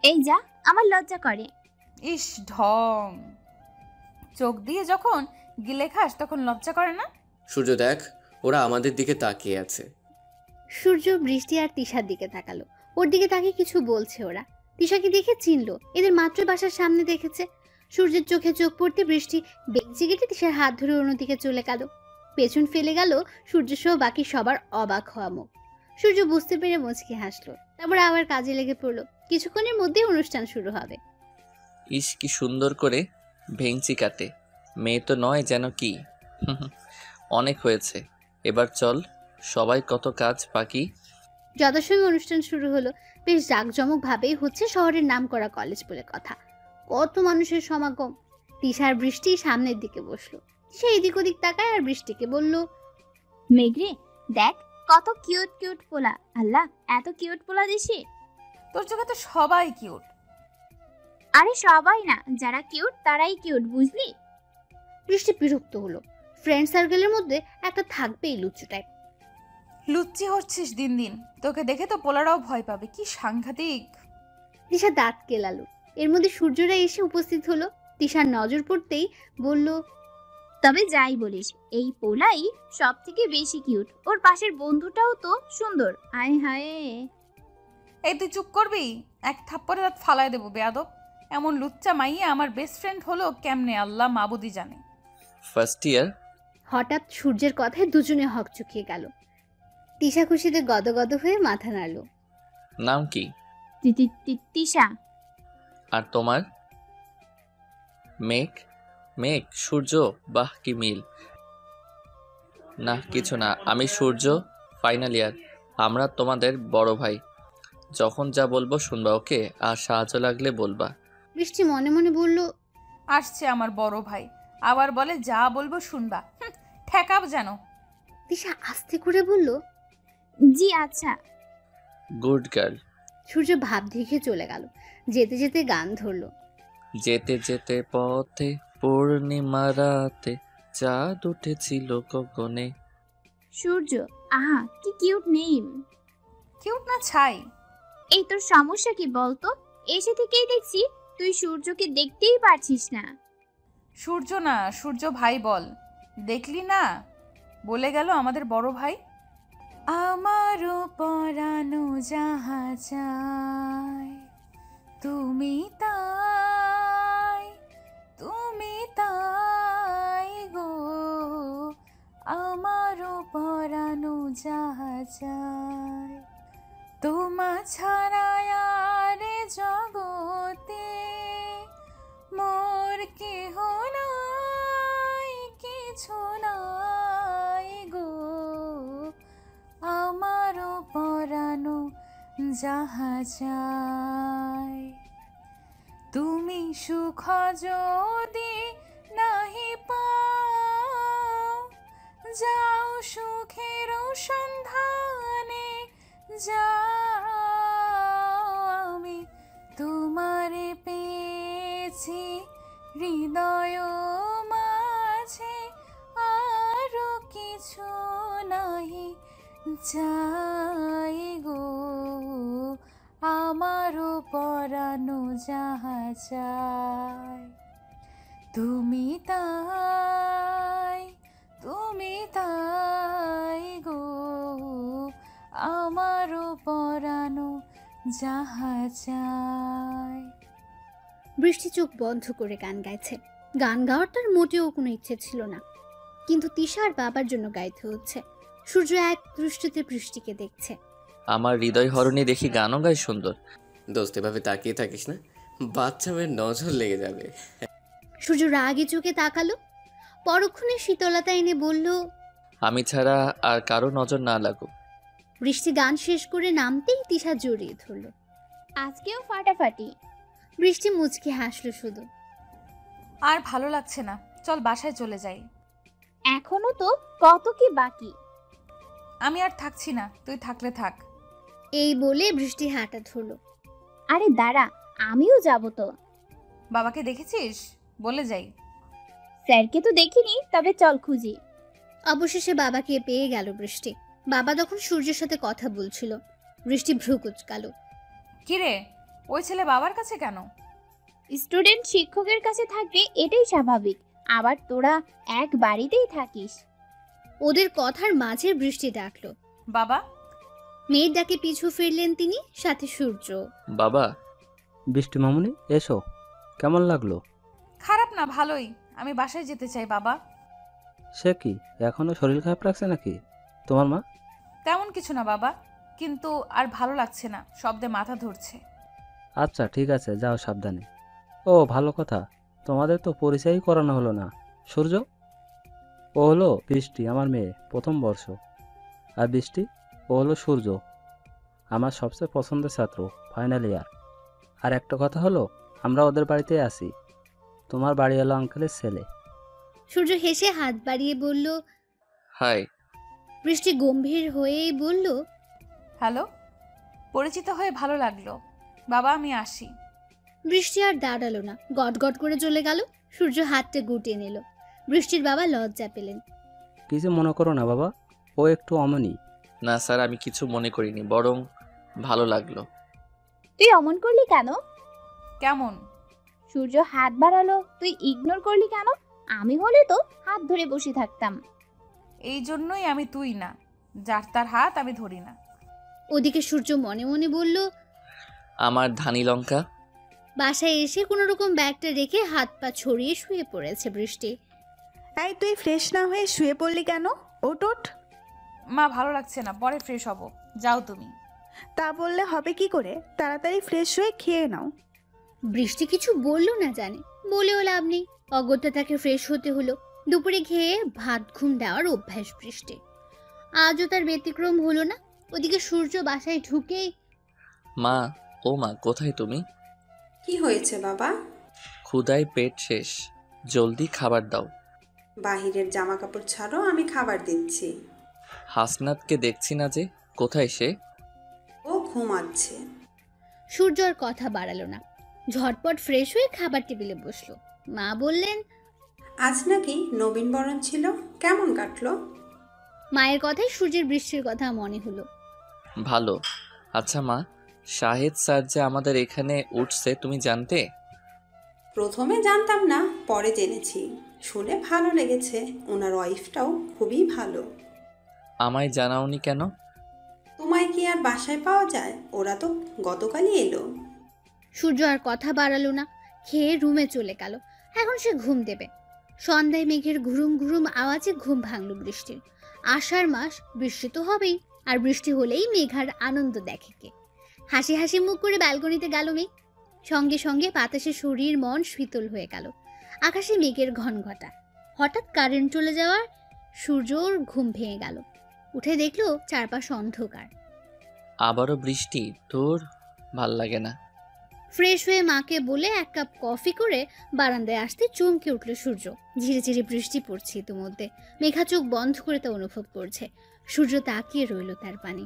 এই যা, আমার লজ্জা করে। ইস ঢং, চোখ দিয়ে যখন গিলে খাস তখন লজ্জা করে না? সূর্য দেখ, ওরা আমাদের দিকে তাকিয়ে আছে। সূর্য বৃষ্টি আর তিশার দিকে তাকালো। ওর দিকে তাকিয়ে কিছু বলছে ওরা। তিশাকে দেখে চিনল, এদের মাত্র বাসার সামনে দেখেছে। সূর্যের চোখে চোখ পড়তে বৃষ্টি বেঞ্চি কেটে তিশার হাত ধরে অন্যদিকে চলে গেল। পেছন ফেলে গেল সূর্য সহ বাকি সবার অবাক হওয়া মুখ। সূর্য বুঝতে পেরে মুচকি হাসলো, তারপর আবার কাজে লেগে পড়লো। কিছুক্ষণের মধ্যেই অনুষ্ঠান শুরু হবে। ইস কি সুন্দর করে ভেঙচি কাটে, মেয়ে তো নয় যেন কি। অনেক হয়েছে, এবার চল, সবাই কত কাজ বাকি। যথাসময়ে অনুষ্ঠান শুরু হলো। বেশ জাঁকজমক ভাবেই হচ্ছে, শহরের নামকরা কলেজ বলে কথা। কত মানুষের সমাগম। তিশার বৃষ্টি সামনের দিকে বসলো। সে এদিক ওদিক তাকায় আর বৃষ্টিকে বলল, মেঘরে দেখ, কত কিউট কিউট পোলা। আল্লাহ, এত কিউট পোলা দেশে। তোর চোখে তো সবাই কিউট। আরে সবাই না, যারা কিউট তারাই কিউট, বুঝলি? বৃষ্টি বিরক্ত হলো। ফ্রেন্ড সার্কেলের মধ্যে একটা থাকবেই লুচ্চু টাইপ। লুচ্চি হচ্ছিস দিন দিন, তোকে দেখে তো পোলারাও ভয় পাবে। কি সাংঘাতিক। তিশা দাঁত কেলালো। এর মধ্যে সূর্যরা এসে উপস্থিত হলো। তিশার নজর পড়তেই বলল, তবে যাই বলিস, এই পোলাই সব থেকে বেশি কিউট। ওর পাশের বন্ধুটাও তো সুন্দর। আয় হায়। এই তুই চুপ করবি? এক থাপ্পড়ে রাত ফালায় দেবো বেয়াদব। এমন লুচ্চা মাইয়া আমার বেস্ট ফ্রেন্ড হলো কেমনে, আল্লাহ মাবুদি জানে। First year. হঠাৎ সূর্যের কথায় দুজনে হকচকিয়ে গেল। তিশা খুশিতে গদগদ হয়ে মাথা নাড়ল। নাম কি? তিশা। আর তোমার? মেঘ। মেঘ, সূর্য, বাহ কি মিল। না কিছু না, আমি সূর্য, ফাইনাল ইয়ার। আমরা তোমাদের বড় ভাই। যখন যা বলবো শুনবা, ওকে? আর সাহায্য লাগলে বলবা। বৃষ্টি মনে মনে বলল, আসছে আমার বড় ভাই, আবার বলে যা বলবো শুনবা। ঠেকাব যেন। তিশা আস্তে করে বলল, জি আচ্ছা। Good girl. সূর্য ভাব দেখে চলে গেল। যেতে যেতে গান ধরলো। যেতে যেতে পথে পূর্ণিমা রাতে চাঁদ উঠেছিল গগনে। সূর্য, আহা কি কিউট নেম। কিউট না ছাই। এই তোর সমস্যা কি বলতো? এসে থেকেই দেখছি তুই সূর্যকে দেখতেই পারছিস না। সূর্য না, সূর্য ভাই বল। দেখলি না, বলে গেল আমাদের বড় ভাই। আমারও পরানো যাহা চাই, তুমি তাই, তুমি তাই গো। আমারও পরানো যাহা চাই, তোমা ছাড়া আর জগতে মোর কেহ নাই, কিছু নাই গো। আমারও পরানো যাহা চাই, তুমি সুখ যদি নাহি পাও, যাও সুখের সন্ধানে যাও। আমি তোমারে পেয়েছি হৃদয় মাঝে, আরো কিছু নাহি চাই গো। আমারও পরানো যাহা চাই, তুমি তাই, তুমি তাই গো। আমারও পরানো যাহা চাই। বৃষ্টি চোখ বন্ধ করে গান গাইছে। গান গাওয়ার তার মোটেও কোনো ইচ্ছে ছিল না, কিন্তু তিশার বাবার জন্য গাইতে হচ্ছে। সূর্য এক দৃষ্টিতে বৃষ্টিকে দেখছে। আমার হৃদয় হরণী দেখি গানও গায় সুন্দর। দোস্ত, এভাবে তাকিয়ে থাকিস না, বাচ্চা মেয়ের নজর লেগে যাবে। সূর্য রাগে চোখে তাকালো, পরক্ষণে শীতলতা এনে বলল, আমি ছাড়া আর কারো নজর না লাগুক। বৃষ্টি গান শেষ করে নামতেই তিশা জড়িয়ে ধরল। আজকেও ফাটাফাটি। বৃষ্টি মুচকি হাসলো শুধু। আর ভালো লাগছে না, চল বাসায় চলে যাই। এখনো তো কত কি বাকি। আমি আর থাকছি না, তুই থাকলে থাক। এই বলে বৃষ্টি হাঁটা ধরল। আরে দাঁড়া, আমিও যাব তো। বাবাকে দেখেছিস? বলে যাই। স্যারকে তো দেখিনি, তবে চল খুঁজি। অবশেষে বাবাকে পেয়ে গেল বৃষ্টি। বাবা তখন সূর্যের সাথে কথা বলছিল। বৃষ্টি ভ্রু কুঁচকালো। কিরে, ওই ছেলে বাবার কাছে কেন? স্টুডেন্ট শিক্ষকের কাছে থাকবে এটাই স্বাভাবিক, আবার তোরা এক বাড়িতেই থাকিস। ওদের কথার মাঝে বৃষ্টি ডাকলো। বাবা। মেয়ের ডাকে পিছু ফিরলেন তিনি, সাথে সূর্য। বাবা। বৃষ্টি মামুনি, এসো। কেমন লাগলো? খারাপ না, ভালোই। আমি বাসায় যেতে চাই বাবা। সে কি, এখনো শরীর খারাপ লাগছে নাকি তোমার মা? তেমন কিছু না বাবা, কিন্তু আর ভালো লাগছে না, শব্দে মাথা ধরছে। আচ্ছা ঠিক আছে, যাও সাবধানে। ও ভালো কথা, তোমাদের তো পরিচয়ই করানো হলো না। সূর্য, ও হলো বৃষ্টি, আমার মেয়ে, প্রথম বর্ষ। আর বৃষ্টি, ও হলো সূর্য, আমার সবচেয়ে পছন্দের ছাত্র, ফাইনাল ইয়ার। আর একটা কথা হলো, আমরা ওদের বাড়িতে আছি। তোমার বাড়ি হলো আঙ্কেলের ছেলে। সূর্য হেসে হাত বাড়িয়ে বলল, হাই। বৃষ্টি গম্ভীর হয়েই বলল, হ্যালো, পরিচিত হয়ে ভালো লাগলো বাবা, আমি আসি। বৃষ্টি আর দাঁড়ালো না, গটগট করে চলে গেল। সূর্য হাতটা গুটিয়ে নিল। বৃষ্টির বাবা লজ্জা পেলেন। কিছু মনে করো না বাবা, ও একটু অমনি। না স্যার, আমি কিছু মনে করিনি, বরং ভালো লাগলো। তুই অমন করলি কেন? কেমন? সূর্য হাত বাড়ালো, তুই ইগনোর করলি কেন? আমি হলে তো হাত ধরে বসে থাকতাম। এই জন্যই আমি তুই না, যার তার হাত আমি ধরি না। ওদিকে সূর্য মনে মনে বলল, আমার ধানি লঙ্কা। বাসায় এসে কোনো রকম ব্যাগটা রেখে হাত পা ছড়িয়ে শুয়ে পড়েছে বৃষ্টি। এই তুই ফ্রেশ না হয়ে শুয়ে পড়লি কেন? ওঠ ওঠ। মা ভালো লাগছে না, পরে ফ্রেশ হব, যাও তুমি। তা বললে হবে কি করে? তাড়াতাড়ি ফ্রেশ হয়ে খেয়ে নাও। বৃষ্টি কিছু বলল না, জানে বলেও লাভ নেই। অগত্যা তাকে ফ্রেশ হতে হলো। দুপুরে খেয়ে ভাত ঘুম দেওয়ার অভ্যাস বৃষ্টি, আজও তার ব্যতিক্রম হলো না। ওদিকে সূর্য বাসায় ঢুকে, মা, ও মা, কোথায় তুমি? কি হয়েছে বাবা? ক্ষুধায় পেট শেষ, জলদি খাবার দাও। বাহিরের জামা কাপড় ছাড়ো, আমি খাবার দিচ্ছি। হাসনাতকে দেখছি না যে, কোথায় সে? ও ঘুমাচ্ছে। সূর্য আর কথা বাড়ালো না, ঝটপট ফ্রেশ হয়ে খাবার টেবিলে বসলো। মা বললেন, আজ নাকি নবীনবরণ ছিল, কেমন কাটলো? মায়ের কথায় সূর্যের বৃষ্টির কথা মনে হলো। ভালো। আচ্ছা মা, শাহেদ স্যার যে আমাদের এখানে উঠছে তুমি জানতে? প্রথমে জানতাম না, পরে জেনেছি। শুনে ভালো লেগেছে, ওনার ওয়াইফটাও খুবই ভালো। আমায় জানাওনি কেন? তোমায় কি আর বাসায় পাওয়া যায়? ওরা তো গতকালই এলো। সূর্য আর কথা বাড়ালো না, খেয়ে রুমে চলে গেল। এখন সে ঘুম দেবে। সন্ধ্যায় মেঘের ঘুরুম ঘুরুম আওয়াজে ঘুম ভাঙল বৃষ্টির। আষাঢ় মাস, বৃষ্টি তো হবেই, আর বৃষ্টি হলেই মেঘার আনন্দ দেখে কে। হাসি হাসি মুখ করে ব্যালকনিতে গেল মেঘ। সঙ্গে সঙ্গে বাতাসে শরীর মন শীতল হয়ে গেল। আকাশে মেঘের ঘনঘটা। হঠাৎ কারেন্ট চলে যাওয়ার সূর্যর ঘুম ভেঙে গেল। উঠে দেখলো চারপাশ অন্ধকার। আবারও বৃষ্টি, তোর ভাল লাগে না। ফ্রেশ হয়ে মাকে বলে এক কাপ কফি করে বারান্দায় আসতে চমকে উঠল সূর্য। ঝিরে ঝিরে বৃষ্টি পড়ছে ইতিমধ্যে। মেঘা চোখ বন্ধ করে তা অনুভব করছে। সূর্য তাকিয়ে রইল তার পানে।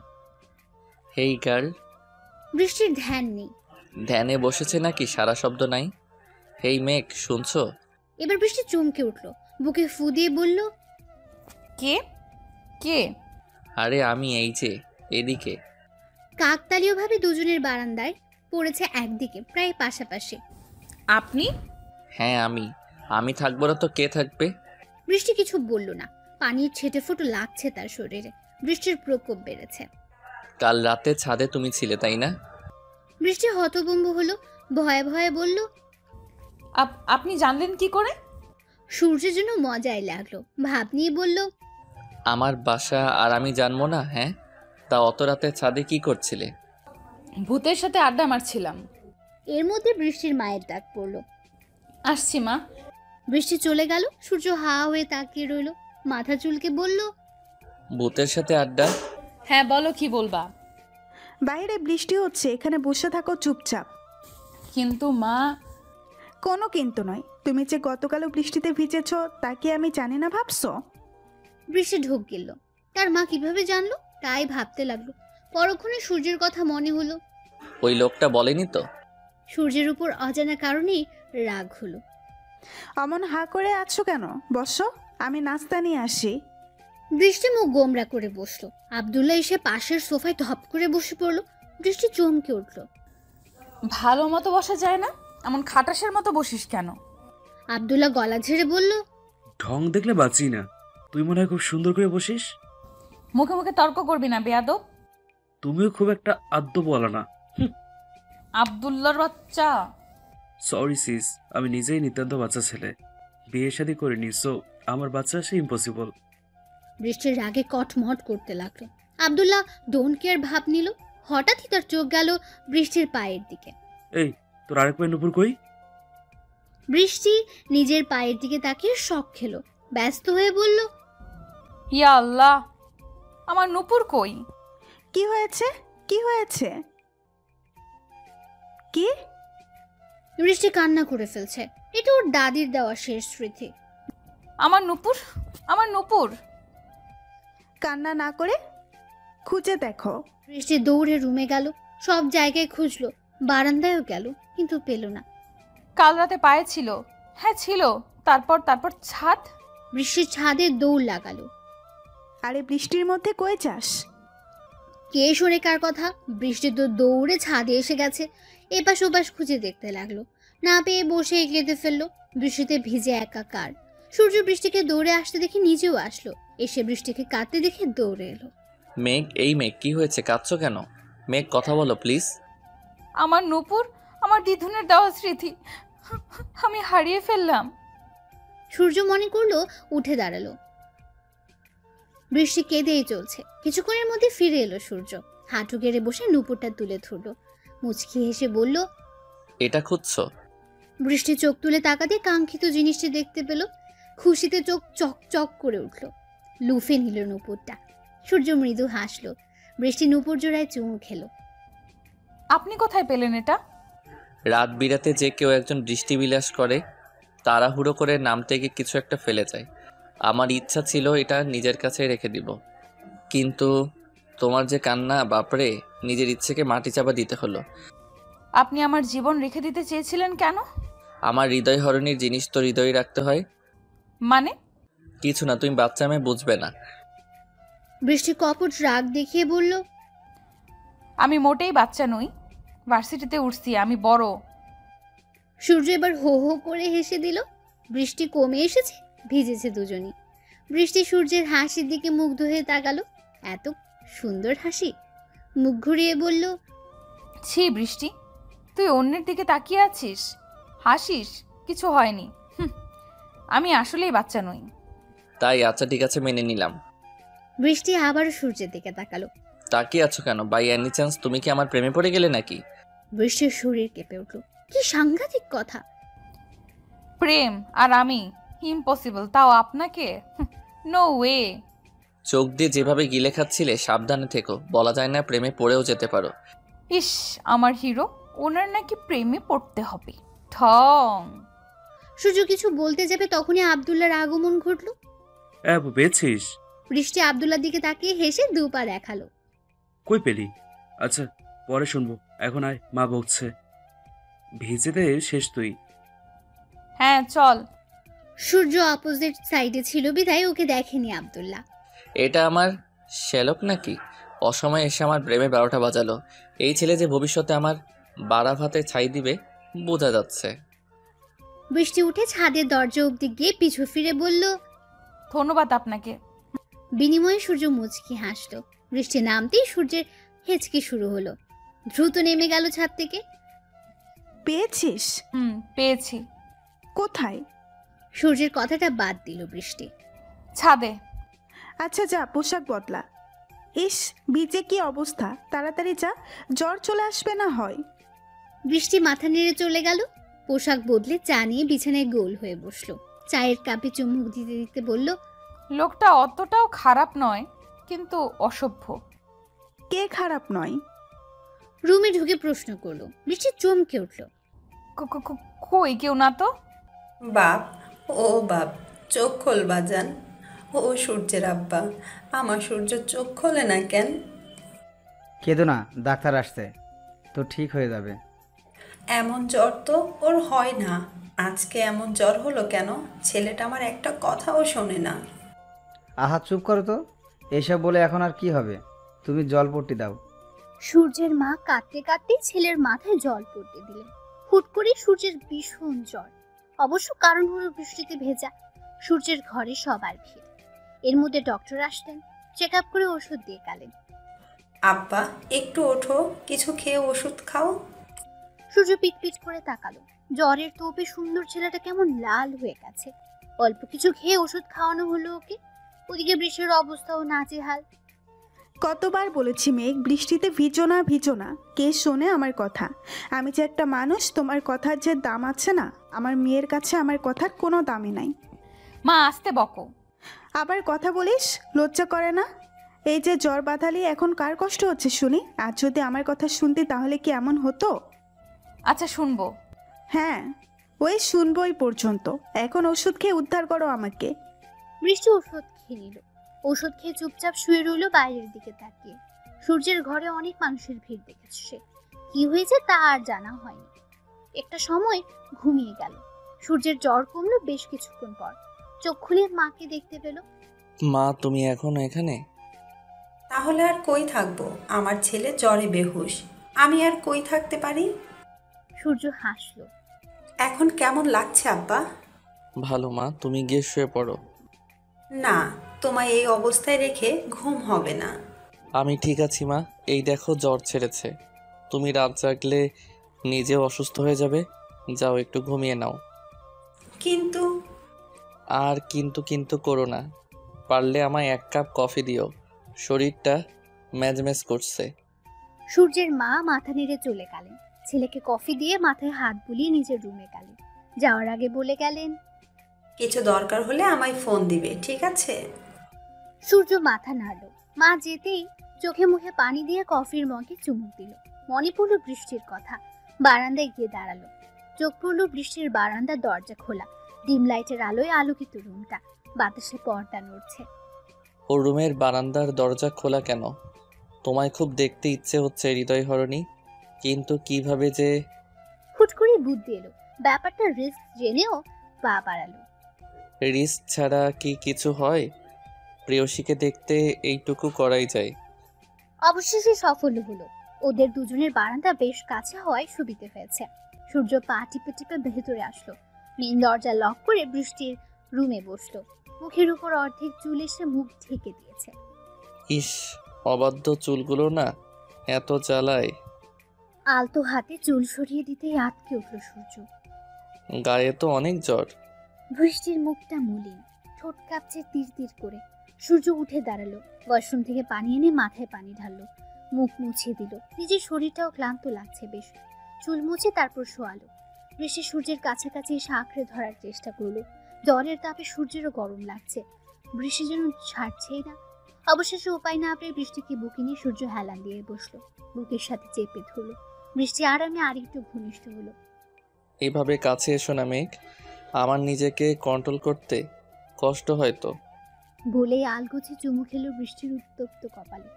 হেই গার্ল। বৃষ্টির ধ্যান নেই। ধ্যানে বসেছে নাকি, সারা শব্দ নাই। হেই মেঘ, শুনছো? এবার বৃষ্টি চমকে উঠল, বুকে ফু দিয়ে বলল, কে কে? আরে আমি, এই যে এদিকে। কাকতালীয়ভাবে দুজনের বারান্দায় পড়েছে একদিকে, প্রায় পাশাপাশি। আপনি? হ্যাঁ আমি থাকবো না তো কে থাকবে? বৃষ্টি কিছু বলল না। পানির ছেটে ফুটো লাগছে তার শরীরে। বৃষ্টির প্রকোপ বেড়েছে। কাল রাতে ছাদে তুমি ছিলে, তাই না? বৃষ্টি হতভম্ব হলো, ভয়ে ভয়ে বলল, আপনি জানলেন কি করে? সূর্যের জন্য মজাই লাগলো, ভাব নিয়ে বলল, আমার বাসা আর আমি জানবো না? হ্যাঁ, তা অত রাতে ছাদে কি করছিলে? ভূতের সাথে আড্ডা মারছিলাম। এর মধ্যে বৃষ্টির মায়ের ডাক পড়ল। আসছি মা। বৃষ্টি চলে গেল। সূর্য হা হয়ে তাকিয়ে রইল, মাথা চুলকে বলল, ভূতের সাথে আড্ডা? হ্যাঁ বলো, কি বলবা? বাইরে বৃষ্টি হচ্ছে, এখানে বসে থাকো চুপচাপ। কিন্তু মা। কোনো কিন্তু নয়, তুমি যে গতকালও বৃষ্টিতে ভিজেছ তা কি আমি জানি না ভাবছো? বৃষ্টি ঢোক গেল। তার মা কিভাবে জানলো? তাই ভাবতে লাগলো। পরক্ষণে সূর্যের কথা মনে হলো। ওই লোকটা বলেনি তো? সূর্যের উপর অজানা কারণেই রাগ হলো। অমন হা করে আছো কেন? বসো, আমি নাস্তা নিয়ে আসি। বৃষ্টি মুখ গোমরা করে বসলো। আব্দুল্লাহ এসে পাশের সোফায় ধপ করে বসে পড়লো। বৃষ্টি চমকে উঠলো। ভালো মতো বসা যায় না? এমন খাটাসের মতো বসিস কেন? আব্দুল্লাহ গলা ঝেড়ে বলল, ঢং দেখলে বাঁচি না। তুই মনে হয় খুব সুন্দর করে বসিস। মুখে মুখে তর্ক করবি না বেয়াদব। তুমিও খুব একটা আদ্য বলা না। আব্দুল্লাহর বাচ্চা। সরি সিস, আমি নিজেই নিতান্ত বাচ্চা ছেলে, বিয়ে শাদী করিনি, সো আমার বাচ্চা আসে ইম্পসিবল। বৃষ্টির রাগে কটমট করতে লাগলো। আব্দুল্লাহ ডোন্ট কেয়ার ভাব নিল। হঠাৎই তার চোখ গেল বৃষ্টির পায়ের দিকে। এই, তোর আরেক পায়ের নুপুর কই? বৃষ্টি নিজের পায়ের দিকে তাকিয়ে শক খেলো। ব্যস্ত হয়ে বলল, ইয়া আল্লাহ, আমার নুপুর কই? কি হয়েছে? কি হয়েছে? কি? বৃষ্টি কান্না করে ফেলছে। এটা ওর দাদির দেওয়া শেষ স্মৃতি। আমার নুপুর, আমার নুপুর। কান্না না করে খুঁজে দেখো। বৃষ্টি দৌড়ে রুমে গেল। সব জায়গায় খুঁজলো, বারান্দায়ও গেল, কিন্তু পেল না। কাল রাতে পায়ে ছিল। হ্যাঁ ছিল। তারপর তারপর ছাদ। বৃষ্টির ছাদে দৌড় লাগালো। আরে বৃষ্টির মধ্যে কই যাস? কে শোনে কার কথা? বৃষ্টি তো দৌড়ে ছাদে এসে গেছে। এপাশ ওপাশ খুঁজে দেখতে লাগলো। না পেয়ে বসে কেঁদে ফেললো। বৃষ্টিতে ভিজে একাকার। সূর্য বৃষ্টিকে দৌড়ে আসতে দেখে নিজেও আসলো। এসে বৃষ্টিকে কাঁদতে দেখে দৌড়ে এলো। মেঘ, এই মেঘ, কি হয়েছে? কাঁদছো কেন? মেঘ, কথা বলো প্লিজ। আমার নুপুর, আমার দিধুনের দেওয়া স্মৃতি আমি হারিয়ে ফেললাম। সূর্য মনে করলো, উঠে দাঁড়ালো। বৃষ্টি কেঁদেই চলছে। কিছুক্ষণের মধ্যে ফিরে এলো সূর্য। হাঁটু গেড়ে বসে নুপুরটা তুলে ধরলো। মুচকি হেসে বলল, এটা খুঁজছো? বৃষ্টি চোখ তুলে তাকাতে কাঙ্ক্ষিত জিনিসটি দেখতে পেল। খুশিতে চোখ চকচক করে উঠল। লুফে নিল নুপুরটা। সূর্য মৃদু হাসলো। বৃষ্টি নুপুর জোড়ায় চুমু খেলো। আপনি কোথায় পেলেন এটা? রাত বিরাতে যে কেউ একজন দৃষ্টি বিলাস করে, তাড়াহুড়ো করে নামতে গিয়ে কিছু একটা ফেলে যায়। আমার ইচ্ছা ছিল এটা নিজের কাছে রেখে দিব, কিন্তু তোমার যে কান্না, বাপরে, নিজের ইচ্ছেকে মাটি চাপা দিতে হলো। আপনি আমার জীবন রেখে দিতে চেয়েছিলেন কেন? আমার হৃদয় হরণীর জিনিস তো হৃদয়ে রাখতে হয়। মানে? কিছু না, তুমি বাচ্চা মেয়ে, বুঝবে না। বৃষ্টি কপট রাগ দেখিয়ে বলল, আমি মোটেই বাচ্চা নই। ভার্সিটিতে উঠছি, আমি বড়। সূর্য এবার হো হো করে হেসে দিল। বৃষ্টি কমে এসেছে, ভিজেছে দুজনই। বৃষ্টি সূর্যের হাসির দিকে মুগ্ধ হয়ে তাকালো। এত সুন্দর হাসি। মুখ ঘুরিয়ে বলল, ছি বৃষ্টি, তুই অন্যের দিকে তাকিয়ে আছিস, হাসিস। কিছু হয়নি। আমি আসলেই বাচ্চা নই। তাই? আচ্ছা ঠিক আছে, মেনে নিলাম। বৃষ্টি আবারও সূর্যের দিকে তাকালো। তাকিয়ে আছো কেন? বাই এনি চান্স তুমি কি আমার প্রেমে পড়ে গেলে নাকি? বৃষ্টির শরীর কেঁপে উঠল। কি সাংঘাতিক কথা! প্রেম আর আমি ইম্পসিবল, তাও আপনাকে? No way. চোখ দিয়ে যেভাবে গিলে খাচ্ছিলে, সাবধানে থেকো, বলা যায় না, প্রেমে পড়েও যেতে পারো। ইস, আমার হিরো, ওনার নাকি প্রেমে পড়তে হবে। ঠং। সূর্য কিছু বলতে যাবে, তখনই আব্দুল্লাহর আগমন ঘটল। পেয়েছিস? বৃষ্টি আব্দুল্লাহর দিকে তাকিয়ে হেসে দুপা দেখালো। কই পেলি? আচ্ছা পরে শুনবো, এখন আয়, মা বকছে। ভিজেতে শেষ তুই। হ্যাঁ চল। সূর্য অপোজিট সাইডে ছিল বিধায় ওকে দেখেনি আব্দুল্লাহ। এটা আমার শ্যালক নাকি? অসময়ে এসে আমার প্রেমে 12টা বাজালো। এই ছেলে যে ভবিষ্যতে আমার বাড়া ভাতে ছাই দিবে, বোঝা যাচ্ছে। বৃষ্টি উঠে ছাদের দরজা অব্দি গিয়ে পিছু ফিরে বলল, ধন্যবাদ আপনাকে। বিনিময়ে সূর্য মুচকি হাসলো। বৃষ্টি নামতেই সূর্যের হেঁচকি শুরু হলো। দ্রুত নেমে গেল ছাদ থেকে। পেয়েছিস? পেয়েছি। কোথায়? সূর্যের কথাটা বাদ দিল বৃষ্টি। ছাদে। আচ্ছা যা, পোশাক বদলা। ইস, ভিজে কি অবস্থা, তাড়াতাড়ি যা, জ্বর চলে আসবে না হয়। বৃষ্টি মাথা নেড়ে চলে গেল। পোশাক বদলে চা নিয়ে বিছানায় গোল হয়ে বসলো। চায়ের কাপে চুমুক দিতে দিতে বলল, লোকটা অতটাও খারাপ নয়, কিন্তু অসভ্য। কে খারাপ নয়? রুমে ঢুকে প্রশ্ন করলো। বৃষ্টি চমকে উঠল। কই, কেউ না তো। বাপ, ও বাপ, চোখ খোল বাজান। ও সূর্যের আব্বা, আমার সূর্য চোখ খোলে না কেন? কেঁদো না, ডাক্তার আসছে, তো ঠিক হয়ে যাবে। এমন জ্বর তো ওর হয় না। আজকে এমন জ্বর হলো কেন? ছেলেটা আমার একটা কথাও শোনে না। আহা চুপ করো তো, এইসব বলে এখন আর কি হবে? তুমি জলপট্টি দাও। সূর্যের মা কাঁদতে কাঁদতে ছেলের মাথায় জল পড়তে দিলেন। হুট করে সূর্যের ভীষণ জ্বর। অবশ্য কারণ হলো বৃষ্টিতে ভেজা। সূর্যের ঘরে সবার ভিড়। এর মধ্যে ডক্টর আসলেন, চেক আপ করে ওষুধ দিয়ে গেলেন। আব্বা, একটু ওঠো, কিছু খেয়ে ওষুধ খাও। সূর্য পিটপিট করে তাকালো। জ্বরের তোপে সুন্দর ছেলেটা কেমন লাল হয়ে গেছে। অল্প কিছু খেয়ে ওষুধ খাওয়ানো হলো ওকে। ওদিকে বৃষ্টির অবস্থাও নাজেহাল। কতবার বলেছি মেঘ, বৃষ্টিতে ভিজো না ভিজো না। কে শোনে আমার কথা? আমি যে একটা মানুষ, তোমার কথার যে দাম আছে না, আমার মেয়ের কাছে আমার কথার কোনো দামই নাই। মা আসতে বকো। আবার কথা বলিস, লজ্জা করে না? এই যে জ্বর বাঁধালি, এখন কার কষ্ট হচ্ছে শুনি? আর যদি আমার কথা শুনতি তাহলে কি এমন হতো? আচ্ছা শুনবো। হ্যাঁ, ওই শুনবই পর্যন্ত। এখন ওষুধ খেয়ে উদ্ধার করো আমাকে। বৃষ্টি ওষুধ খেয়ে নিল। ওষুধ খেয়ে চুপচাপ শুয়ে রইল বাইরের দিকে তাকিয়ে। সূর্যের ঘরে অনেক মানুষের ভিড় দেখেছে সে। কি হয়েছে তা আর জানা হয়নি। একটা সময় ঘুমিয়ে গেল। সূর্যের জ্বর কমলো বেশ কিছুক্ষণ পর। চোখ খুলে মাকে দেখতে পেল। মা, তুমি এখনো এখানে? তাহলে আর কই থাকবো? আমার ছেলে জ্বরে বেহুশ, আমি আর কই থাকতে পারি? সূর্য হাসলো। এখন কেমন লাগছে আব্বা? ভালো মা, তুমি গিয়ে শুয়ে পড়ো। না, তোমায় এই অবস্থায় রেখে ঘুম হবে না। আমি ঠিক আছি মা, এই দেখো জ্বর ছেড়েছে। তুমি রাত জাগলে নিজেও অসুস্থ হয়ে যাবে। যাও একটু ঘুমিয়ে নাও। কিন্তু আর কিন্তু কিন্তু করো না। পারলে আমায় 1 কাপ কফি দিও, শরীরটা ম্যাজম্যাজ করছে। সূর্যের মা মাথা নেড়ে চলে গেলেন। ছেলেকে কফি দিয়ে মাথায় হাত বুলিয়ে নিজের রুমে গেলেন। যাওয়ার আগে বলে গেলেন, কিছু দরকার হলে আমায় ফোন দিবে, ঠিক আছে? সূর্য মাথা নাড়ল। মা যেতেই চোখে মুখে পানি দিয়ে কফির মগে চুমুক দিল। মনে পড়ল বৃষ্টির কথা। বারান্দায় গিয়ে দাঁড়ালো। চোখ পড়ল বৃষ্টির বারান্দার দরজা খোলা। ডিম লাইটের আলোয় আলোকিত রুমটা। বাতাসে পর্দা নড়ছে। ওর রুমের বারান্দার দরজা খোলা কেন? তোমায় খুব দেখতে ইচ্ছে হচ্ছে হৃদয়হরণী, কিন্তু কিভাবে যে। হুট করে বুদ্ধি এলো। ব্যাপারটা রিস্ক জেনেও পা বাড়ালো। রিস্ক ছাড়া কি কিছু হয়? প্রেয়সীকে দেখতে এইটুকু করাই যায়। অবশেষে সফল হলো। ওদের দুজনের বারান্দা বেশ কাছে হওয়ায় সুবিধে হয়েছে। সূর্য পা টিপে টিপে ভেতরে আসলো। মেন দরজা লক করে বৃষ্টির রুমে বসলো। মুখের উপর অর্ধেক চুল এসে মুখ ঢেকে দিয়েছে। ইস, অবাধ্য চুলগুলো না এত জ্বালায়। আলতো হাতে চুল সরিয়ে দিতেই আটকে উঠল সূর্য। গায়ে তো অনেক জ্বর। বৃষ্টির মুখটা মলিন, ঠোঁট কাঁপছে তীর তীর করে। সূর্য উঠে দাঁড়ালো। ওয়াশরুম থেকে পানি এনে মাথায় পানি ঢাললো। মুখ মুছিয়ে দিল। নিজের শরীরটাও ক্লান্ত লাগছে বেশ। চুল মুছে তারপর শোয়ালো। বৃষ্টি সূর্যের কাছাকাছি এসে আঁকড়ে ধরার চেষ্টা করলো। জ্বরের তাপে সূর্যেরও গরম লাগছে। বৃষ্টি যেন ছাড়ছেই না। অবশেষে উপায় না পেয়ে বৃষ্টিকে বুকে নিয়ে সূর্য হেলান দিয়ে বসলো। বুকের সাথে চেপে ধরলো। বৃষ্টি আরামে আরেকটু ঘনিষ্ঠ হলো। এভাবে কাছে এসো না মেঘ, আমার নিজেকে কন্ট্রোল করতে কষ্ট হয় তো। বলেই আলগোছে চুমু খেলো বৃষ্টির উত্তপ্ত কপালে।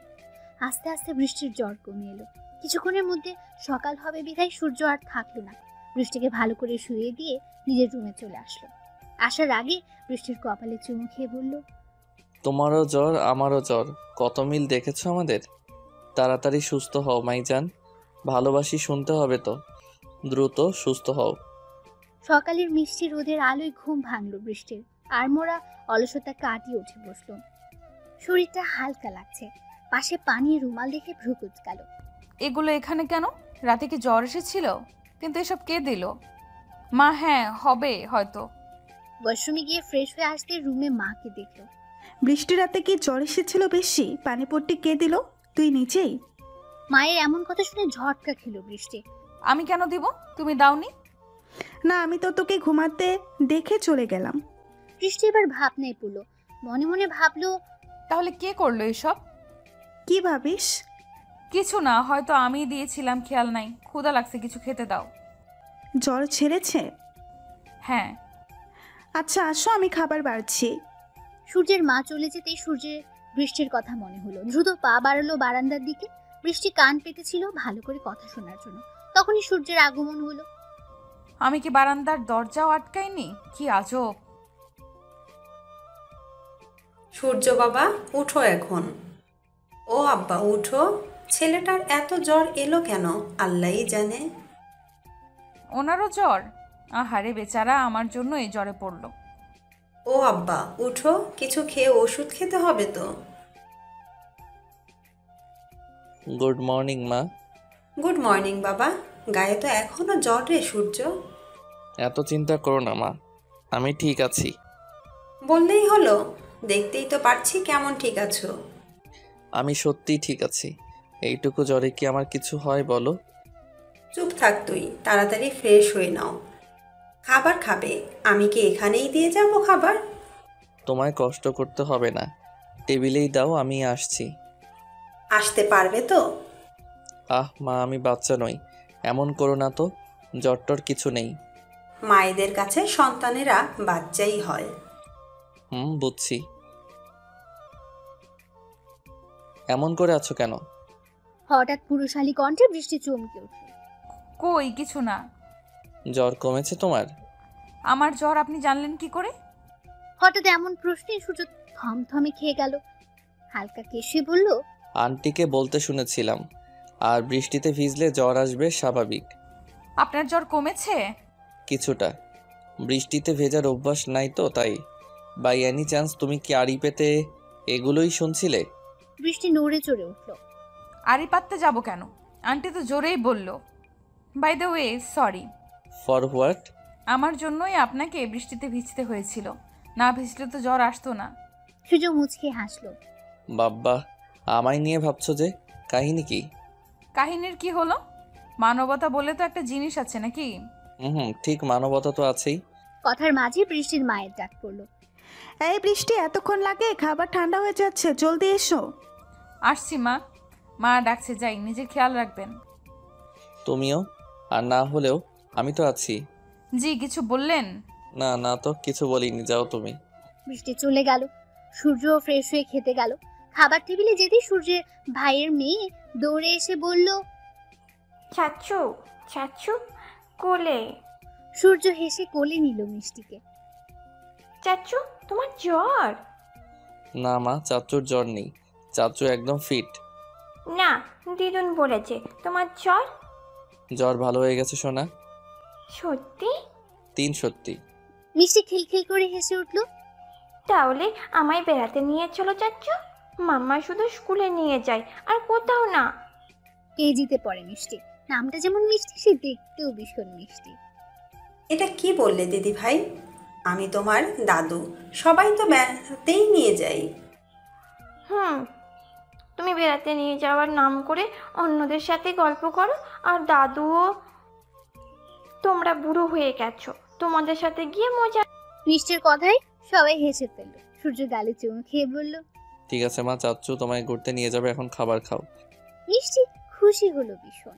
আস্তে আস্তে বৃষ্টির জ্বর কমে এলো। কিছুক্ষণের মধ্যে সকাল হবে বিধায় সূর্য আর থাকলো না। বৃষ্টিকে ভালো করে শুয়ে দিয়ে নিজের রুমে চলে আসলো। আসার আগে বৃষ্টির কপালে চুমু খেয়ে বলল, তোমারও জ্বর আমারও জ্বর, কত মিল দেখেছো আমাদের। তাড়াতাড়ি সুস্থ হও মাইজান, ভালোবাসি শুনতে হবে তো। দ্রুত সুস্থ হও। সকালের মিষ্টি রোদের আলোয় ঘুম ভাঙলো বৃষ্টির। আর মোরা অলসতা কাটিয়ে উঠে বসলো। শরীরটা হালকা লাগছে। পাশে পানির রুমাল দেখে ভ্রু কুঁচকাল। এগুলো এখানে কেন? রাতে কি জ্বর এসেছিল? কিন্তু এসব কে দিল? মা, হ্যাঁ হবে হয়তো। ওয়াশরুমে গিয়ে ফ্রেশ হয়ে আসতে রুমে মাকে দেখলো। বৃষ্টি রাতে কি জ্বর এসেছিল বেশি? পানিপট্টি কে দিল? তুই নিজেই? মায়ের এমন কথা শুনে ঝটকা খেলো বৃষ্টি। আমি কেন দিব? তুমি দাওনি? না, আমি তো তোকে ঘুমাতে দেখে চলে গেলাম। বৃষ্টি এবার ভাবনায় পড়লো। মনে মনে ভাবলো, তাহলে কে করলো এসব? কি ভাবিস? কিছু না, হয়তো আমিই দিয়েছিলাম, খেয়াল নাই। ক্ষুধা লাগছে, কিছু খেতে দাও। জ্বর ছেড়েছে? হ্যাঁ। আচ্ছা আসো, আমি খাবার বাড়ছি। সূর্যের মা চলে যেতেই সূর্যের বৃষ্টির কথা মনে হলো। দ্রুত পা বাড়ালো বারান্দার দিকে। বৃষ্টি কান পেতেছিল ভালো করে কথা শোনার জন্য। তখনই সূর্যের আগমন হলো। আমি কি বারান্দার দরজাও আটকাইনি? কি আজব। সূর্য বাবা উঠো এখন। ও আব্বা উঠো, ছেলেটার এত জ্বর এলো কেন আল্লাহই জানে। ওনারও জ্বর? আহারে বেচারা, আমার জন্য এই জ্বরে পড়লো। ও আব্বা উঠো, কিছু খেয়ে ওষুধ খেতে হবে তো। গুড মর্নিং মা। গুড মর্নিং বাবা। গায়ে তো এখনো জ্বর রে সূর্য। এত চিন্তা করো না মা, আমি ঠিক আছি। বললেই হলো, দেখতেই তো পারছি কেমন ঠিক আছো। আমি সত্যিই ঠিক আছি। এইটুকু জ্বরে কি আমার কিছু হয় বলো? চুপ থাক তুই, তাড়াতাড়ি ফ্রেশ হয়ে নাও। খাবার খাবে? আমি কি এখানেই দিয়ে যাব খাবার? তোমায় কষ্ট করতে হবে না, টেবিলেই দাও, আমি আসছি। আসতে পারবে তো? আহ মা, আমি বাচ্চা নই, এমন করো না তো। জ্বরটর কিছু নেই। মায়েদের কাছে সন্তানেরা বাচ্চাই হয়। বুঝছি। এমন করে আছো কেন? হঠাৎ পুরুষালী কণ্ঠে বৃষ্টি চমকে উঠল। কই কিছু না। জ্বর কমেছে তোমার? আমার জ্বর আপনি জানলেন কি করে? হঠাৎ এমন প্রশ্নে সূর্য থমথমে খেয়ে গেল। হালকা কেশে বলল, আন্টিকে বলতে শুনেছিলাম, আর বৃষ্টিতে ভিজলে জ্বর আসবে স্বাভাবিক। আপনার জ্বর কমেছে? কিছুটা। বৃষ্টিতে ভেজার অভ্যাস নাই তো তাই। বাই এনি চান্স তুমি কি আড়ি পেতে এগুলোই শুনছিলে? বৃষ্টি নড়ে চড়ে উঠল। আড়ি পাততে যাব কেন? আন্টি তো জোরেই বলল। By the way sorry. For what? আমার জন্যই আপনাকে বৃষ্টিতে ভিজতে হয়েছিল, না ভিজলে তো জ্বর আসতো না। সূর্য মুচকে হাসলো। বাব্বা, আমায় নিয়ে ভাবছো যে? কাহিনী কি? কাহিনীর কি হলো? মানবতা বলে তো একটা জিনিস আছে নাকি? ঠিক, মানবতা তো আছেই। কথার মাঝে বৃষ্টির মায়ের ডাক পড়লো। এই বৃষ্টি, এতক্ষণ লাগে? খাবার ঠান্ডা হয়ে যাচ্ছে, জলদি এসো। আসছি মা। মা ডাকছে, যাই, নিজের খেয়াল রাখবেন। তুমিও, আর না হলেও আমি তো আছি। জি কিছু বললেন? না না তো কিছু বলিনি, যাও তুমি। বৃষ্টি চলে গেল। সূর্য ফ্রেশ হয়ে খেতে গেল। খাবার টেবিলে যেতেই সূর্যের ভাইয়ের মেয়ে দৌড়ে এসে বলল, চাচু চাচু কোলে। সূর্য হেসে কোলে নিল মিষ্টিকে। চাচু তোমার জ্বর? না মা, চাচুর জ্বর নেই, চাচু একদম ফিট। না, দিদুন বলেছে তোমার জ্বর। জ্বর ভালো হয়ে গেছে সোনা। সত্যি? 3 সত্যি। মিষ্টি খিলখিল করে হেসে উঠল। তাহলে আমায় বেড়াতে নিয়ে চলো চাচু। মাম্মা শুধু স্কুলে নিয়ে যায়, আর কোথাও না। কেজিতে পড়ে মিষ্টি। নামটা যেমন মিষ্টি, সে দেখতেও ভীষণ মিষ্টি। এটা কি বললে দিদি ভাই? আমি তোমার দাদু, সবাই তো বেড়াতেই নিয়ে যাই। তুমি বেড়াতে নিয়ে যাওয়ার নাম করে অন্যদের সাথে গল্প করো, আর দাদুও। তোমরা বুড়ো হয়ে গেছো, তোমাদের সাথে গিয়ে মজা। মিষ্টির কথাই সবাই হেসে ফেলল। সূর্য গালে চুমু খেয়ে বলল, ঠিক আছে মা, চাচু তোমায় ঘুরতে নিয়ে যাবে, এখন খাবার খাও। মিষ্টি খুশি হলো ভীষণ।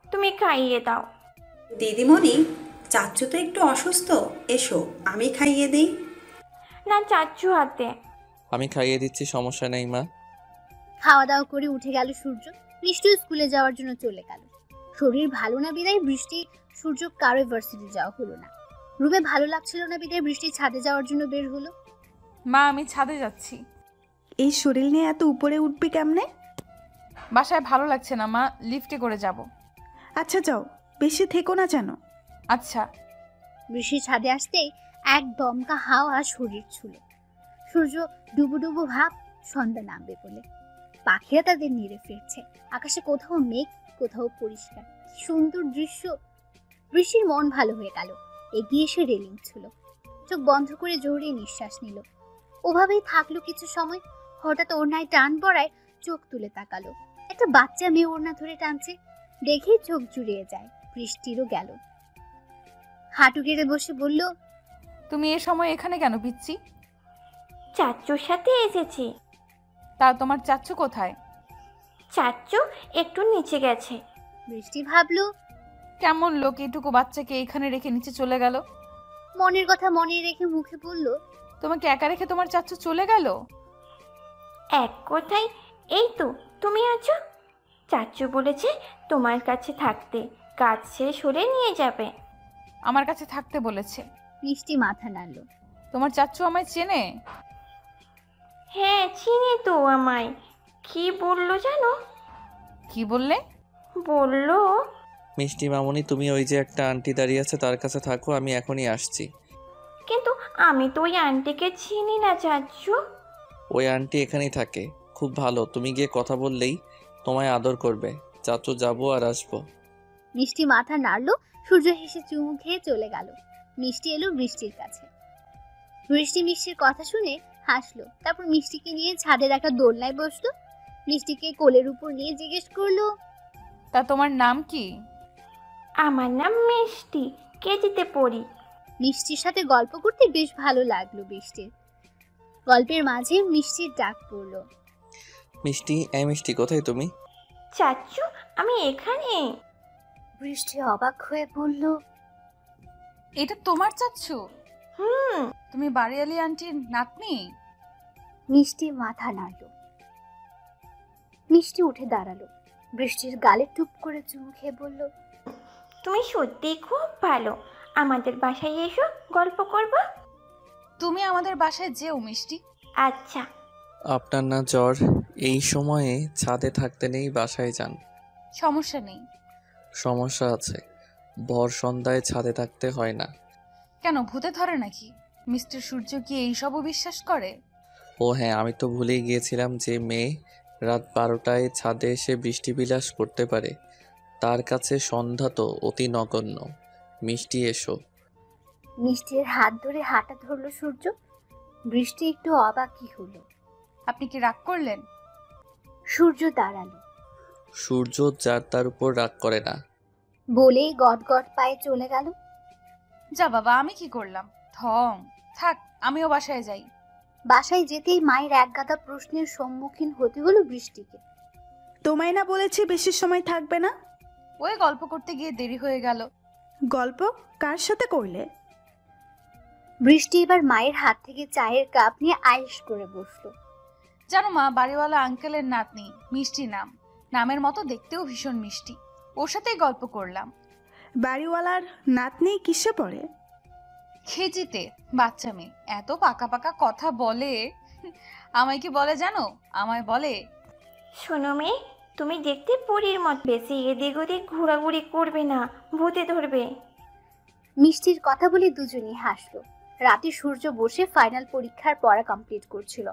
তুমি খাইয়ে দাও। দিদিমণি, চাচ্চু তো একটু অসুস্থ, এসো আমি খাইয়ে দিই। না, চাচু হাতে। আমি খাইয়ে দিচ্ছি, সমস্যা নেই মা। খাওয়া দাওয়া করে উঠে গেল সূর্য। মিষ্টি স্কুলে যাওয়ার জন্য চলে গেল। শরীর ভালো না বিদায় বৃষ্টি সূর্য কারো ভার্সিটি যাওয়া হলো না। রুমে ভালো লাগছিল না বিদায় বৃষ্টি ছাদে যাওয়ার জন্য বের হলো। মা আমি ছাদে যাচ্ছি। এই শরীর নিয়ে এত উপরে উঠবি কেমনে? বাসায় ভালো লাগছে না মা, লিফটে করে যাব। আচ্ছা যাও, বেশি থেকো না যেন। আচ্ছা। বৃষ্টি ছাদে আসতেই এক দমকা হাওয়া শরীর ছুল। সূর্য ডুবু ডুবু ভাব, সন্ধ্যা নামবে বলে। পাখিরা তাদের নিড়ে ফিরছে। আকাশে কোথাও মেঘ, কোথাও পরিষ্কার। কি সুন্দর দৃশ্য। বৃষ্টির মন ভালো হয়ে গেল। এগিয়ে এসে রেলিং ছুল। চোখ বন্ধ করে জোরে নিঃশ্বাস নিল। ওভাবেই থাকলো কিছু সময়। হঠাৎ ওড়নায় টান পড়ায় চোখ তুলে তাকালো। একটা বাচ্চা মেয়ে ওড়না ধরে টানছে। দেখেই চোখ জুড়িয়ে যায়। বৃষ্টিরও গেল। হাঁটু গেড়ে বসে বলল, তুমি এ সময় এখানে কেন পিচ্ছি? চাচ্চুর সাথে এসেছি। তা তোমার চাচ্চু কোথায়? চাচ্চু একটু নিচে গেছে। বৃষ্টি ভাবলো, কেমন লোক এটুকু বাচ্চাকে এইখানে রেখে নিচে চলে গেল। মনের কথা মনে রেখে মুখে বলল, তোমাকে একা রেখে তোমার চাচ্চু চলে গেল? এক কথায় এই তো তুমি আছো। চাচ্চু বলেছে তোমার কাছে থাকতে, কাজ শেষ হলে নিয়ে যাবে। আমার কাছে থাকতে বলেছে? মিষ্টি মাথা নাড়ল। তোমার চাচ্চু আমায় চেনে? হ্যাঁ চিনি তো আমায়। কি বললো জানো? কি বললে? বললো মিষ্টি মামুনি, তুমি ওই যে একটা আন্টি দাঁড়িয়ে আছে তার কাছে থাকো, আমি এখনই আসছি। কিন্তু আমি তো ওই আন্টিকে চিনি না চাচ্চু। ওই আন্টি এখানেই থাকে, খুব ভালো, তুমি গিয়ে কথা বললেই তোমায় আদর করবে। চাচু যাবো আর আসবো। মিষ্টি মাথা নাড়ল। সূর্য হেসে চুমু খেয়ে চলে গেল। মিষ্টি এলো বৃষ্টির কাছে। বৃষ্টি মিষ্টির কথা শুনে হাসলো, তারপর মিষ্টিকে নিয়ে ছাদের একটা দোলনায় বসলো। মিষ্টিকে কোলের উপর নিয়ে জিজ্ঞেস করলো, তা তোমার নাম কি? আমার নাম মিষ্টি, কেজিতে পড়ি। মিষ্টির সাথে গল্প করতে বেশ ভালো লাগলো বৃষ্টির। গল্পের মাঝে মিষ্টির ডাক পড়লো, মিষ্টি, এই মিষ্টি, কোথায় তুমি? চাচ্চু আমি এখানে। বৃষ্টি অবাক হয়ে বলল, এটা তোমার চাচ্চু? হুম। তুমি বাড়িয়ালি আন্টির নাতনি? মিষ্টি মাথা নাড়ল। মিষ্টি উঠে দাঁড়ালো। বৃষ্টির গালে টুপ করে চুমু খেয়ে বলল, তুমি সত্যি খুব ভালো। আমাদের বাসায় এসো, গল্প করবো। তুমি আমাদের বাসায় যেও মিষ্টি। আচ্ছা। আপনার না জ্বর, এই সময়ে ছাদে থাকতে নেই, বাসায় যান। সমস্যা নেই। সমস্যা আছে, ভর সন্ধ্যায় ছাদে থাকতে হয় না। কেন, ভূতে ধরে নাকি? মিস্টার সূর্য কি এইসবও বিশ্বাস করে? ও হ্যাঁ, আমি তো ভুলেই গিয়েছিলাম যে মেয়ে রাত 12টায় ছাদে এসে বৃষ্টি বিলাস করতে পারে, তার কাছে সন্ধ্যা তো অতি নগণ্য। মিষ্টি এসো। মিষ্টির হাত ধরে হাঁটা ধরলো সূর্য। বৃষ্টি একটু অবাকই হলো। আপনি কি রাগ করলেন? সূর্য দাঁড়ালো। সূর্য যার তার উপর রাগ করে না। বলেই গট গট পায়ে চলে গেল। যা বাবা, আমি কি করলাম? ঠং। থাক, আমিও বাসায় যাই। বাসায় যেতেই মায়ের একগাদা প্রশ্নের সম্মুখীন হতে হলো বৃষ্টিকে। তোমায় না বলেছি বেশি সময় থাকবে না? ওই গল্প করতে গিয়ে দেরি হয়ে গেল। গল্প কার সাথে করলে? বৃষ্টি এবার মায়ের হাত থেকে চায়ের কাপ নিয়ে আয়েশ করে বসলো। জানো মা, বাড়িওয়ালা আঙ্কেলের নাতনি, মিষ্টি নাম। নামের মতো দেখতেও ভীষণ মিষ্টি। ওর সাথেই গল্প করলাম। বাড়িওয়ালার নাতনি কিসে পড়ে? খেজিতে, বাচ্চা মেয়ে, এত পাকা পাকা কথা বলে। আমায় কি বলে জানো? আমায় বলে, শোনো মেয়ে, তুমি দেখতে পরীর মত, বেশি এদিক ওদিক ঘোরাঘুরি করবে না, ভূতে ধরবে। মিষ্টির কথা বলে দুজনেই হাসলো। রাতে সূর্য বসে ফাইনাল পরীক্ষার পড়া কমপ্লিট করছিল।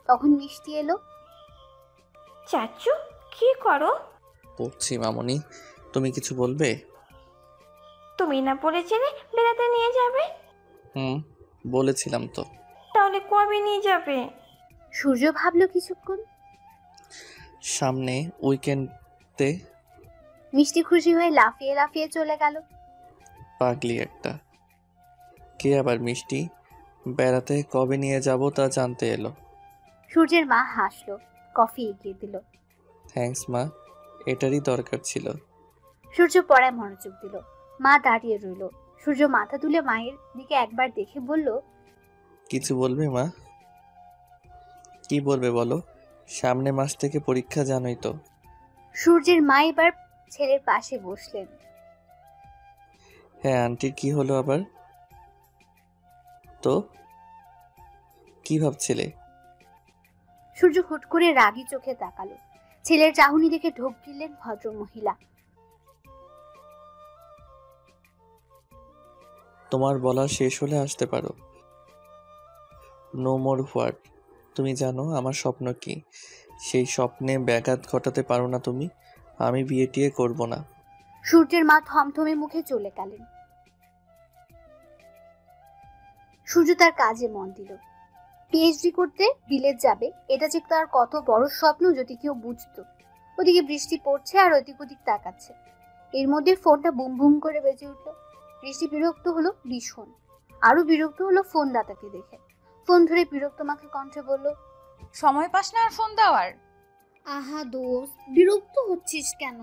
তখন মিষ্টি এলো। চাচ্চু কি করো? পড়ছি মামনি, তুমি কিছু বলবে? তুমি না বলেছিলে বেড়াতে নিয়ে যাবে? বলেছিলাম তো। তাহলে কবে নিয়ে যাবে? সূর্য ভাবলো কিছুক্ষণ। সামনে উইকেন্ডে। মিষ্টি খুশি হয়ে লাফিয়ে লাফিয়ে চলে গেল। পাগলি একটা। কে আবার মিষ্টি? বেড়াতে কবে নিয়ে যাব তা জানতে এলো। সূর্যের মা হাসলো, কফি এগিয়ে দিল। থ্যাঙ্কস মা, এটারই দরকার ছিল। সূর্য পড়ায় মনোযোগ দিল। মা দাঁড়িয়ে রইল। সূর্য মাথা তুলে মায়ের দিকে একবার দেখে বলল, কিছু বলবে মা? কি বলবে বলো, সামনে মাস থেকে পরীক্ষা, জানোই তো। সূর্যের মা এবার ছেলের পাশে বসলেন। হ্যাঁ, আন্টির কি হলো আবার? তো কি ভাবছিলে? সূর্য হুট করে রাগী চোখে তাকালো। ছেলের চাহনি দেখে ঢোক গিললেন ভদ্রমহিলা। তোমার বলা শেষ হলে আসতে পারো। No more what. তুমি জানো আমার স্বপ্ন কি? সেই স্বপ্নে ব্যাঘাত ঘটাতে পারো না তুমি। আমি বিয়ে টিয়ে করবো না। সূর্যের মা থমথমে মুখে চলে গেলেন। সূর্য তার কাজে মন দিল। পিএইচডি করতে বিলেত যাবে, এটা যে তার কত বড় স্বপ্ন যদি কেউ বুঝতো। ওদিকে বৃষ্টি পড়ছে আর ওদিক ওদিক তাকাচ্ছে। এর মধ্যে ফোনটা বুম বুম করে বেজে উঠল। বৃষ্টি বিরক্ত হলো ভীষণ। আরো বিরক্ত হলো ফোন দাতাকে দেখে। ফোন ধরে বিরক্ত মাখা কণ্ঠে বলল, সময় পাস না আর ফোন দেওয়ার? আহা দোস্ত, বিরক্ত হচ্ছিস কেন?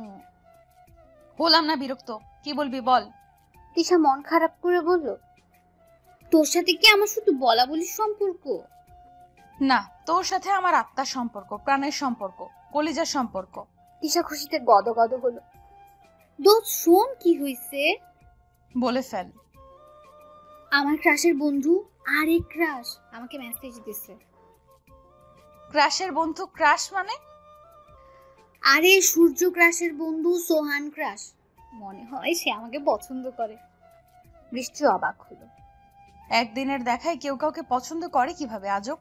হলাম না বিরক্ত, কি বলবি বল। তিশা মন খারাপ করে বলল, তোর সাথে কি আমার শুধু বলা বলির সম্পর্ক? না, তোর সাথে আমার আত্মার সম্পর্ক, প্রাণের সম্পর্ক, কলিজার সম্পর্ক। তিশা খুশিতে গদগদ হলো। দোস্ত শোন, কি হইছে? বলে ফেল। আমার ক্রাশের বন্ধু আরেক ক্রাশ আমাকে মেসেজ দিছে। ক্রাশের বন্ধু? ক্রাশ মানে? আরে সূর্য ক্রাশের বন্ধু সোহান ক্রাশ। মনে হয় সে আমাকে পছন্দ করে। বৃষ্টি অবাক হলো। একদিনের দেখায় কেউ কাউকে পছন্দ করে কিভাবে আজব?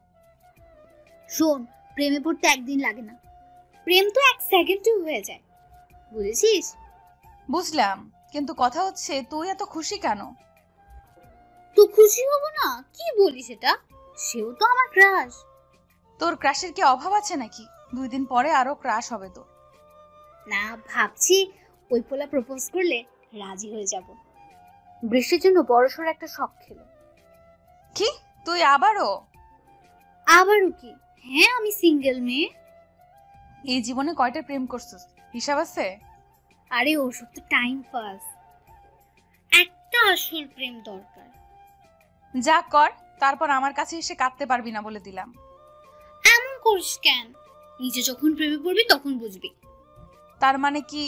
শোন, প্রেমে পড়তে একদিন লাগে না, প্রেম তো 1 সেকেন্ডে হয়ে যায়, বুঝেছিস? বুঝলাম, কিন্তু কথা হচ্ছে তুই এত খুশি কেন? তো খুশি হব না? কি বলিস এটা? সেও তো আমার ক্রাশ। তোর ক্রাশের কি অভাব আছে নাকি? 2 দিন পরে আরো ক্রাশ হবে তোর। না, ভাবছি ওই পোলা প্রপোজ করলে রাজি হয়ে যাব। বৃষ্টির জন্য বড়সড় একটা শখ খেলো। কি? তুই আবারও? আবারও কি? হ্যাঁ, আমি সিঙ্গেল মেয়ে। এই জীবনে কয়টা প্রেম করছিস হিসাব আছে? আরে ওসব তো টাইম পাস, একটা আসল প্রেম দরকার। যা কর, তারপর আমার কাছে এসে কাঁদতে পারবি না বলে দিলাম। এমন করিস কেন? নিজে যখন প্রেমে পড়বি তখন বুঝবি। তার মানে কি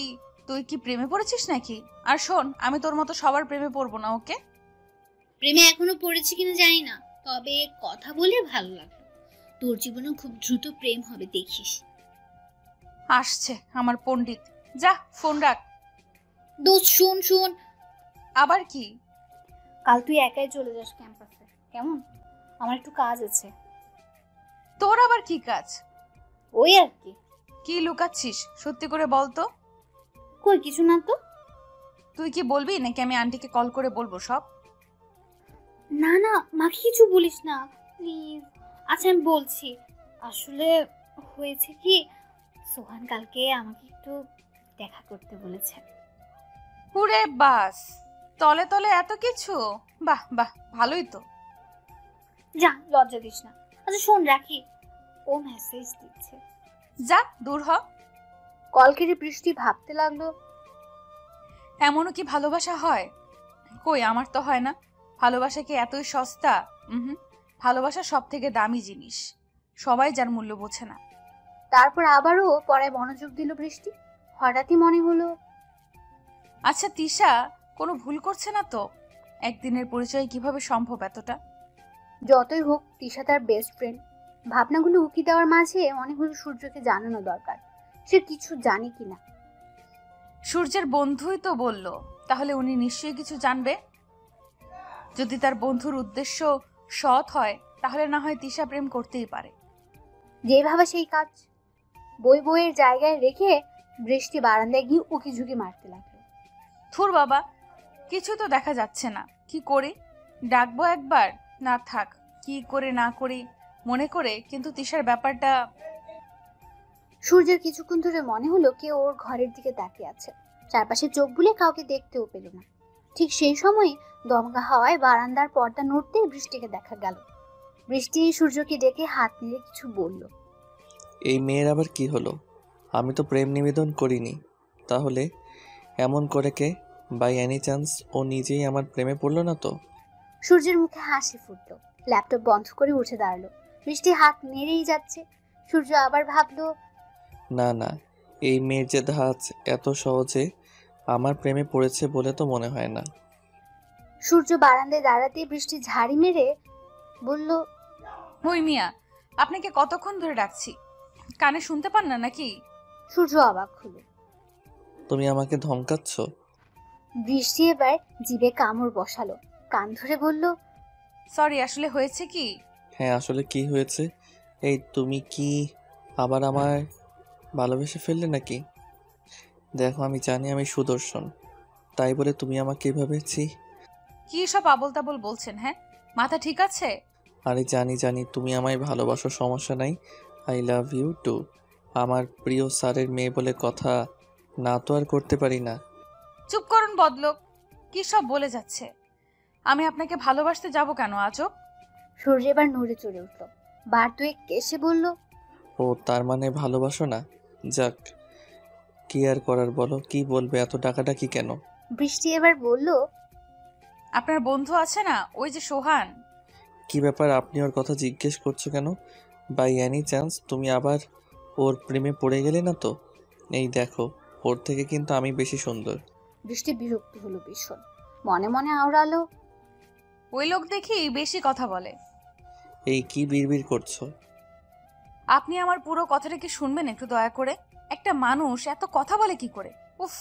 তুই কি প্রেমে পড়েছিস নাকি? আর শোন, আমি তোর মতো সবার প্রেমে পড়বো না, ওকে? প্রেমে এখনো পড়েছি কিনা জানি না, তবে কথা বলে ভালো লাগলো। তোর জীবনে খুব দ্রুত প্রেম হবে, দেখিস। আসছে আমার পণ্ডিত। যা, ফোন রাখ। দোস্ত শোন শোন। আবার কি? কাল তুই একাই চলে যাস ক্যাম্পাসে, কেমন? আমার একটু কাজ আছে। তোর আবার কি কাজ? ওই আর কি। কি লুকাচ্ছিস? সত্যি করে বল তো। কই কিছু না তো। তুই কি বলবি নাকি আমি আন্টিকে কল করে বলবো সব? না না, মাকে কিছু বলিস না প্লিজ। আচ্ছা আমি বলছি, আসলে হয়েছে কি, সোহান কালকে আমাকে একটু দেখা করতে বলেছে। ওরে বাস, তলে তলে এত কিছু! বাহ বাহ, ভালোই তো। যা, লজ্জা দিস না। আচ্ছা শোন, রাখি। ও মেসেজ দিচ্ছে। যা, দূর হ। কল কেটে বৃষ্টি ভাবতে লাগলো, এমনও কি ভালোবাসা হয়? কই, আমার তো হয় না। ভালোবাসা কি এতই সস্তা? ভালোবাসা সব থেকে দামি জিনিস, সবাই যার মূল্য বোঝে না। তারপর আবারও পড়ায় মনোযোগ দিল বৃষ্টি। হঠাৎই মনে হলো, আচ্ছা তিশা কোনো ভুল করছে না তো? একদিনের পরিচয় কিভাবে সম্ভব এতটা? যতই হোক তিশা তার বেস্ট ফ্রেন্ড। ভাবনাগুলো উকি দেওয়ার মাঝে মনে হলো সূর্যকে জানানো দরকার, সে কিছু জানে কিনা। সূর্যের বন্ধুই তো বলল, তাহলে উনি নিশ্চয়ই কিছু জানবে। যদি তার বন্ধুর উদ্দেশ্য সৎ হয়, তাহলে না হয় তিশা প্রেম করতেই পারে। যেভাবে সেই কাজ। বইয়ের জায়গায় রেখে বৃষ্টি বারান্দায় গিয়ে উকি ঝুঁকি মারতে লাগলো। থুর বাবা, কিছু তো দেখা যাচ্ছে না, কি করি? ডাকবো একবার? না থাক, কি করে না করি মনে করে, কিন্তু তিশার ব্যাপারটা। সূর্যের কিছুক্ষণ ধরে মনে হলো কেউ ওর ঘরের দিকে তাকিয়ে আছে। চারপাশে চোখ বুলে কাউকে দেখতেও পেল না। ঠিক সেই সময় দমকা হাওয়ায় বারান্দার পর্দা নড়তে বৃষ্টিকে দেখা গেল। বৃষ্টি সূর্যকে ডেকে হাত নিয়ে কিছু বলল। এই মেয়ের আবার কি হলো? আমি তো প্রেম নিবেদন করিনি, তাহলে এমন করে কে? বাই এনি চান্স ও নিজেই আমার প্রেমে পড়লো না তো? সূর্যের মুখে হাসি ফুটলো। ল্যাপটপ বন্ধ করে উঠে দাঁড়ালো। বৃষ্টি হাত নেড়েই যাচ্ছে। সূর্য আবার ভাবলো, না না, এই মেয়ের যে ধাঁচ, এত সহজে আমার প্রেমে পড়েছে বলে তো মনে হয় না। সূর্য বারান্দায় দাঁড়াতে বৃষ্টি ঝাড়ি মেরে বলল, হই মিয়া, আপনাকে কতক্ষণ ধরে ডাকছি, কানে শুনতে পান না নাকি? সূর্য অবাক হলো। তুমি আমাকে ধমকাচ্ছ? বৃষ্টি এবার জিভে কামড় বসালো। কান ধরে বলল, সরি, আসলে হয়েছে কি। হ্যাঁ, আসলে কি হয়েছে? এই তুমি কি আবার আমায় ভালোবেসে ফেললে নাকি? দেখো, আমি জানি আমি সুদর্শন, তাই বলে তুমি আমাকে এভাবে কি সব আবল তাবল বলছেন? হ্যাঁ, মাথা ঠিক আছে? আরে জানি জানি তুমি আমায় ভালোবাসো, সমস্যা নাই। I love you too. আমার প্রিয় স্যারের মেয়ে বলে কথা না তো আর করতে পারি না। চুপ করুন বদলোক, কি সব বলে যাচ্ছে। আমি আপনাকে ভালোবাসতে যাব কেন আজব? সূর্য এবার নড়ে চড়ে উঠল। বার দুয়েক কেসে বলল, ও তার মানে ভালোবাসো না? যাক, কি আর করার বলো, কি বলবে, এত ডাকাডাকি কেন? বৃষ্টি এবার বলল, আপনার বন্ধু আছে না, ওই যে সোহান। কি ব্যাপার, আপনি ওর কথা জিজ্ঞেস করছো কেন? বাই এনি চান্স তুমি আবার ওর প্রেমে পড়ে গেলে না তো? এই দেখো, ওর থেকে কিন্তু আমি বেশি সুন্দর। বৃষ্টি বিরক্ত হলো ভীষণ। মনে মনে আওড়ালো, ওই লোক দেখি বেশি কথা বলে। এই কি বিড়বিড় করছো? আপনি আমার পুরো কথাটা কি শুনবেন একটু দয়া করে? একটা মানুষ এত কথা বলে কি করে? উফ।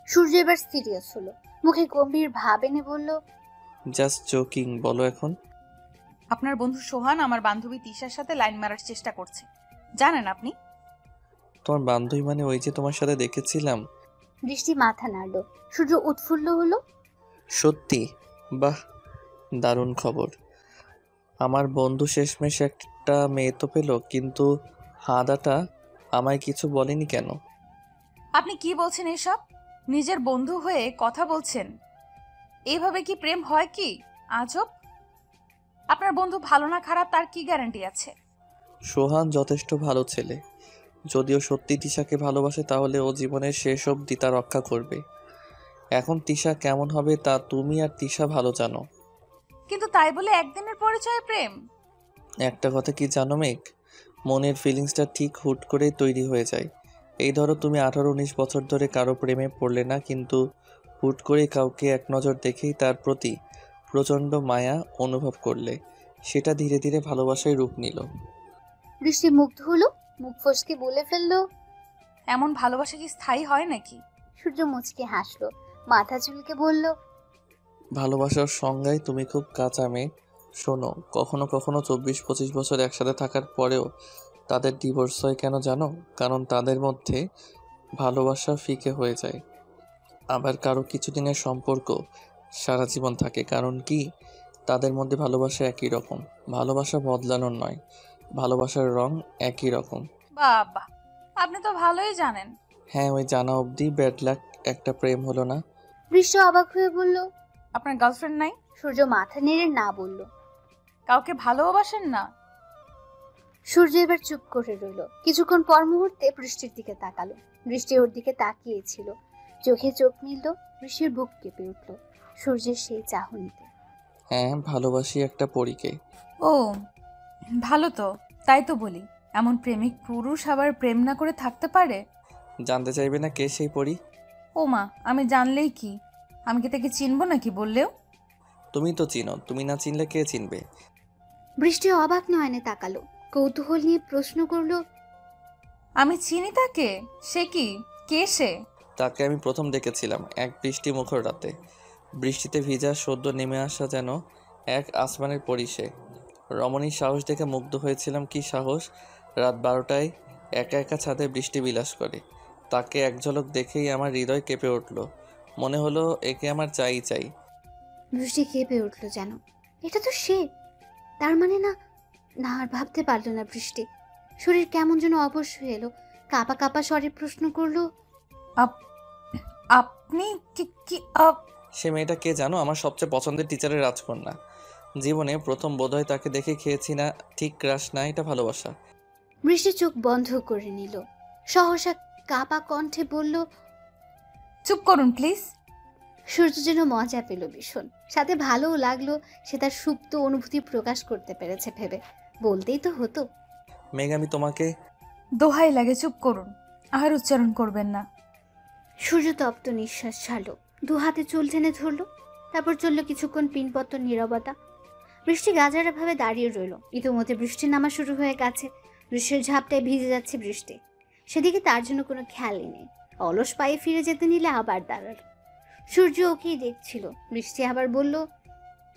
সূর্য এবার সিরিয়াস হলো, মুখে গম্ভীর ভাব এনে বলল, জাস্ট জোকিং, বলো এখন। আপনার বন্ধু সোহান আমার বান্ধবী তিশার সাথে লাইন মারার চেষ্টা করছে, জানেন আপনি? তোমার বান্ধবী মানে ওই যে তোমার সাথে দেখেছিলাম? বৃষ্টি মাথা নাড়ল। সূর্য উৎফুল্ল হলো, সত্যি? বাহ, দারুণ খবর। আমার বন্ধু শেষমেশ একটা মেয়ে তো পেল, কিন্তু হাদাটা আমায় কিছু বলেনি কেন? আপনি কি বলছেন এসব? নিজের বন্ধু হয়ে কথা বলছেন? এইভাবে কি প্রেম হয় কি আজব? আপনার বন্ধু ভালো না খারাপ তার কি গ্যারান্টি আছে? সোহান যথেষ্ট ভালো ছেলে। যদিও সত্যি তিশাকে ভালোবাসে তাহলে ও জীবনের শেষ অবধি তা রক্ষা করবে। এখন তিশা কেমন হবে তা তুমি আর তিশা ভালো জানো। কিন্তু তাই বলে একদিনের পরিচয় প্রেম? একটা কথা কি জানো মেঘ, মনের ফিলিংসটা ঠিক হুট করেই তৈরি হয়ে যায়। এই ধরো তুমি 18-19 বছর ধরে কারো প্রেমে পড়লে না, কিন্তু হুট করে কাউকে এক নজর দেখেই তার প্রতি প্রচণ্ড মায়া অনুভব করলে, সেটা ধীরে ধীরে ভালোবাসায় রূপ নিল। বৃষ্টি মুগ্ধ হলো, মুখ ফসকে বলে ফেললো, এমন ভালোবাসা কি স্থায়ী হয় নাকি? সূর্য মুচকে হাসলো, মাথা চুলকে বলল, ভালোবাসার সংজ্ঞায় তুমি খুব কাঁচা মেয়ে। শোনো, কখনো কখনো 24-25 বছর একসাথে থাকার পরেও তাদের ডিভোর্স হয় কেন জানো? কারণ তাদের মধ্যে ভালোবাসা ফিকে হয়ে যায়। আবার কারো কিছুদিনের সম্পর্ক সারা জীবন থাকে, কারণ কি তাদের মধ্যে ভালোবাসা একই রকম, ভালোবাসা বদলানোর নয়, ভালোবাসার রং একই রকম। বাবা, আপনি তো ভালোই জানেন। হ্যাঁ, ওই জানা অবধি ব্যাড লাক একটা প্রেম হলো না। বৃষ্টি অবাক হয়ে বলল, আপনার গার্লফ্রেন্ড নাই? সূর্য মাথা নেড়ে না বলল। কাউকে ভালোবাসেন না? সূর্য এবার চুপ করে রইল। কিছুক্ষণ পর মুহূর্তে বৃষ্টির দিকে তাকালো। বৃষ্টি ওর দিকে তাকিয়েছিল, চোখে চোখ মিলল। বৃষ্টির বুক কেঁপে উঠল সূর্যের সেই চাহনিতে। হ্যাঁ, ভালোবাসি একটা পরীকে। ও ভালো তো, তাই তো বলি, এমন প্রেমিক পুরুষ আবার প্রেম না করে থাকতে পারে? জানতে চাইবে না কে সেই পরী? ও মা, আমি জানলেই কি? আমি কি তাকে চিনবো নাকি বললেও? তুমি তো চিনো, তুমি না চিনলে কে চিনবে? বৃষ্টি অবাক নয়নে তাকালো, কৌতূহল নিয়ে প্রশ্ন করলো, আমি চিনি তাকে? সে কি, কে সে? তাকে আমি প্রথম দেখেছিলাম এক বৃষ্টি মুখর রাতে। বৃষ্টিতে ভিজা সদ্য নেমে আসা যেন এক আসমানের পরী সে। রমণীর সাহস দেখে মুগ্ধ হয়েছিলাম। কি সাহস! রাত 12টায় একা একা ছাদে বৃষ্টি বিলাস করে। তাকে এক ঝলক দেখেই আমার হৃদয় কেঁপে উঠল। মনে হলো একে আমার চাই চাই। বৃষ্টি কেঁপে উঠল যেন। এটা তো সে! তার মানে না, না আর ভাবতে পারল না বৃষ্টি। শরীর কেমন যেন অবশ হয়ে এলো। কাঁপা কাঁপা স্বরে প্রশ্ন করলো, আপনি কি কি সে মেয়েটা কে জানো? আমার সবচেয়ে পছন্দের টিচারের রাজকন্যা। জীবনে প্রথম বোধহয় তাকে দেখে খেয়েছি না ঠিক ক্রাশ না, এটা ভালোবাসা। বৃষ্টি চোখ বন্ধ করে নিল, সহসা কাঁপা কণ্ঠে বলল, চুপ করুন প্লিজ। সূর্য যেন মজা পেল ভীষণ, সাথে ভালোও লাগলো। সে তার সুপ্ত অনুভূতি প্রকাশ করতে পেরেছে ভেবে। বলতেই তো হতো। মেঘ, আমি তোমাকে। দোহাই লাগে চুপ করুন, আর উচ্চারণ করবেন না। সূর্য তপ্ত নিঃশ্বাস ছাড়ল, দু হাতে চুল টেনে ধরল। তারপর চলল কিছুক্ষণ পিনপত্তর নীরবতা। বৃষ্টি গাজারা ভাবে দাঁড়িয়ে রইল। ইতিমধ্যে বৃষ্টি নামা শুরু হয়ে গেছে। বৃষ্টির ঝাপটায় ভিজে যাচ্ছে বৃষ্টি। সেদিকে তার জন্য কোনো খেয়ালই নেই। অলস পায়ে ফিরে যেতে নিলে আবার দাঁড়ালো। সূর্য ওকেই দেখছিল। বৃষ্টি আবার বলল,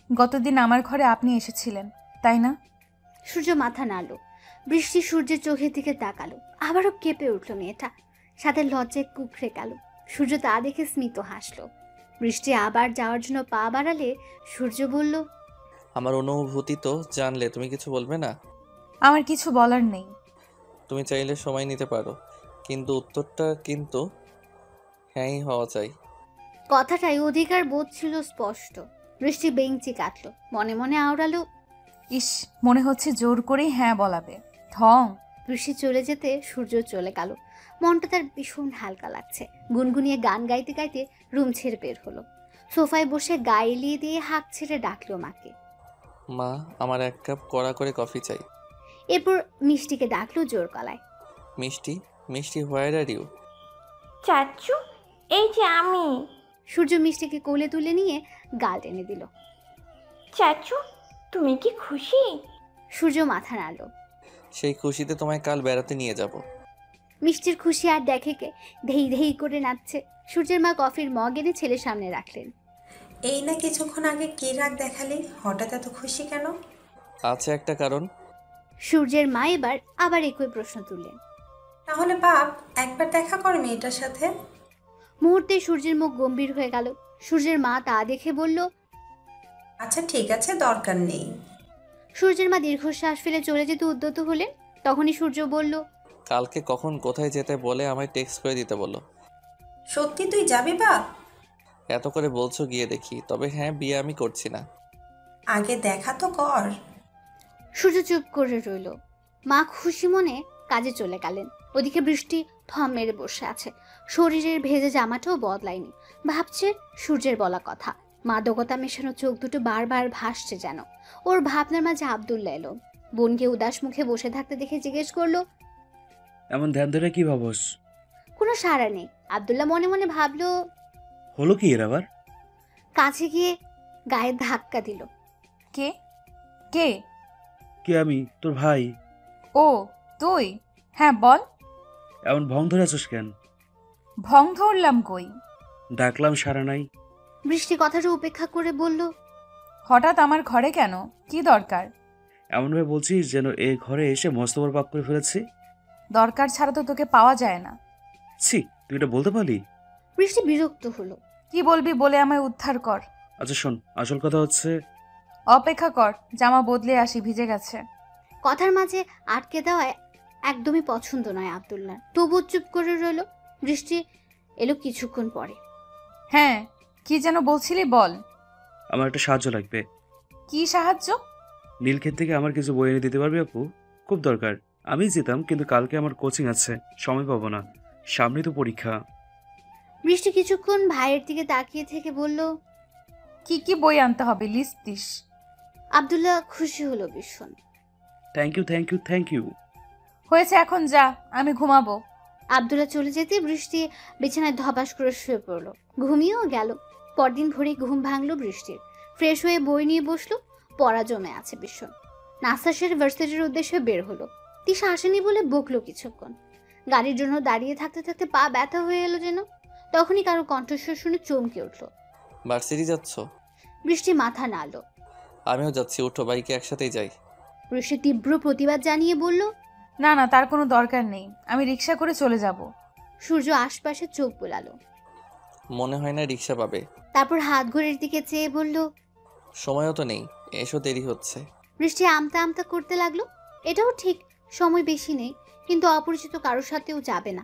গতদিন আমার ঘরে আপনি এসেছিলেন, তাই না? সূর্য মাথা নাড়ল। বৃষ্টি সূর্যের চোখের দিকে তাকালো। আবারও কেঁপে উঠল মেয়েটা, সাথে লজ্জায় কুকড়ে গেল। সূর্য তা দেখে স্মিত হাসল। বৃষ্টি আবার যাওয়ার জন্য পা বাড়ালে সূর্য বলল, আমার অনুভূতি তো জানলে, তুমি কিছু বলবে না? আমার কিছু বলার নেই। তুমি চাইলে সময় নিতে পারো, কিন্তু উত্তরটা কিন্তু হ্যাঁই হওয়া চাই। কথাটাই অধিকার বোধ ছিল স্পষ্ট। বৃষ্টি বেঞ্চি কাটলো, মনে মনে আওড়ালো, ইস, মনে হচ্ছে জোর করেই হ্যাঁ বলাবে। ঠং। বৃষ্টি চলে যেতে সূর্য চলে গেল। মনটা তার ভীষণ হালকা লাগছে। গুনগুনিয়ে গান গাইতে গাইতে রুম ছেড়ে বের হলো। সোফায় বসে গা এলিয়ে দিয়ে হাঁক ছেড়ে ডাকলো মাকে। মা, আমার 1 কাপ কড়া করে কফি চাই। এরপর মিষ্টিকে ডাকলো জোর গলায়। মিষ্টি, মিষ্টি, হোয়ার আর ইউ? চাচু, এই যে আমি। সূর্য মিষ্টিকে কোলে তুলে নিয়ে গাল টেনে দিল। চাচু, তুমি কি খুশি? সূর্য মাথা নাড়ল। সেই খুশিতে তোমায় কাল বেড়াতে নিয়ে যাব। মিষ্টির খুশি আর দেখে কে, ধেই ধেই করে নাচছে। সূর্যের মা কফির মগ এনে ছেলের সামনে রাখলেন। এই না কিছুক্ষণ আগে কি রাগ দেখালি, হঠাৎ এত খুশি কেন? আছে একটা কারণ। সূর্যের মা এবার আবার একই প্রশ্ন তুললেন। তাহলে বাপ, একবার দেখা কর মেয়েটার সাথে। মুহূর্তে সূর্যের মুখ গম্ভীর হয়ে গেল। সূর্যের মা তা দেখে বলল, আচ্ছা ঠিক আছে, দরকার নেই। সূর্যের মা দীর্ঘশ্বাস ফেলে চলে যেতে উদ্যত হলেন। তখনই সূর্য বলল, কালকে কখন কোথায় যেতে বলে আমায় টেক্সট করে দিতে বলো। সত্যি তুই যাবি বাপ? এত করে বলছো, গিয়ে দেখি। তবে হ্যাঁ, বিয়ে আমি করছি না। আগে দেখা তো কর। সূর্য চুপ করে রইল। মা খুশি মনে কাজে চলে গেলেন। ওদিকে বৃষ্টি থম মেরে বসে আছে। শরীরের ভেজে জামাটাও বদলায়নি। ভাবছে সূর্যের বলা কথা। মাদকতা মেশানো চোখ দুটো বারবার ভাসছে যেন। ওর ভাবনার মাঝে আব্দুল্লাহ এলো। বোনকে উদাস মুখে বসে থাকতে দেখে জিজ্ঞেস করলো, এমন ধ্যান ধরে কি ভাবস? কোনো সাড়া নেই। আব্দুল্লাহ মনে মনে ভাবলো, হলো কি এর আবার? কাছে গিয়ে গায়ে ধাক্কা দিল। কে কে? কে? আমি, তোর ভাই। ও তুই? হ্যাঁ বল। এমন ভং ধরে আছিস কেন? ভং ধরলাম কই? ডাকলাম সারা নাই। বৃষ্টি কথাটা উপেক্ষা করে বলল, হঠাৎ আমার ঘরে কেন? কি দরকার? এমনভাবে বলছিস যেন এ ঘরে এসে মস্ত বড় পাপ করে ফেলেছি। দরকার ছাড়া তো তোকে পাওয়া যায় না। ছি, তুই এটা বলতে পারলি? বৃষ্টি বিরক্ত হলো। কি বলবি বলে আমায় উদ্ধার কর। আচ্ছা শোন, আসল কথা হচ্ছে, অপেক্ষা কর, জামা বদলে আসি, ভিজে গেছে। কথার মাঝে আটকে দেওয়ায় একদমই পছন্দ নয় আব্দুল্লাহ। তবু চুপ করে রইল। বৃষ্টি এলো কিছুক্ষণ পরে। হ্যাঁ, কি যেন বলছিলি, বল। আমার একটা সাহায্য লাগবে। কি সাহায্য? নীলক্ষেত থেকে আমার কিছু বই এনে দিতে পারবি আপু? খুব দরকার। আমি যেতাম, কিন্তু কালকে আমার কোচিং আছে, সময় পাবো না। সামনে তো পরীক্ষা। বৃষ্টি কিছুক্ষণ ভাইয়ের দিকে তাকিয়ে থেকে বলল, কি কি বই আনতে হবে, লিস্ট দিস। আব্দুল্লাহ খুশি হলো ভীষণ। Thank you, thank you, thank you. হয়েছে, এখন যা, আমি ঘুমাবো। আব্দুল্লাহ চলে যেতে বৃষ্টি বিছানায় ধপাস করে শুয়ে পড়লো। ঘুমিয়েও গেল। পরদিন ভোরে ঘুম ভাঙলো বৃষ্টির। ফ্রেশ হয়ে বই নিয়ে বসলো। পড়া জমে আছে ভীষণ। নাস্তা সেরে ভার্সিটির উদ্দেশ্যে বের হলো। তিশা আসেনি বলে বকলো কিছুক্ষণ। গাড়ির জন্য দাঁড়িয়ে থাকতে থাকতে পা ব্যথা হয়ে এলো যেন। তখনই কারো কণ্ঠস্বর শুনে চমকে উঠলো। ভার্সিটি যাচ্ছ? বৃষ্টি মাথা নাড়ল। আমিও যাচ্ছি, উঠো, বাইকে একসাথেই যাই। বৃষ্টি তীব্র প্রতিবাদ জানিয়ে বলল, না না, তার কোনো দরকার নেই, আমি রিক্সা করে চলে যাব। সূর্য আশপাশে চোখ বোলালো। মনে হয় না রিক্সা পাবে। তারপর হাত ঘড়ির দিকে চেয়ে বলল, সময়ও তো নেই, এসো, দেরি হচ্ছে। বৃষ্টি আমতা আমতা করতে লাগলো। এটাও ঠিক, সময় বেশি নেই, কিন্তু অপরিচিত কারোর সাথেও যাবে না।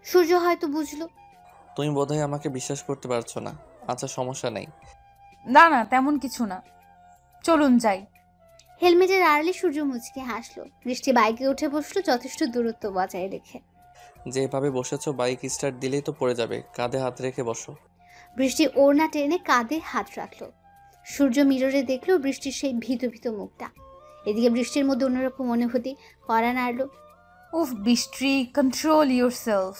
সূর্য হয়তো বুঝলো। তুমি বোধহয় আমাকে বিশ্বাস করতে পারছো না। আচ্ছা, সমস্যা নেই। না না, তেমন কিছু না, চলুন যাই। হেলমেটের আড়ালে সূর্য মুচকে হাসলো। বৃষ্টি বাইকে উঠে বসলো যথেষ্ট দূরত্ব বজায় রেখে। যেভাবে বসেছো, বাইক স্টার্ট দিলেই তো পড়ে যাবে। কাঁধে হাত রেখে বসো। বৃষ্টি ওড়না টেনে কাঁধে হাত রাখলো। সূর্য মিররে দেখলো বৃষ্টির সেই ভীত ভীত মুখটা। এদিকে বৃষ্টির মধ্যে অন্যরকম অনুভূতি করা নাড়লো। উফ বৃষ্টি, কন্ট্রোল ইউরসেলফ।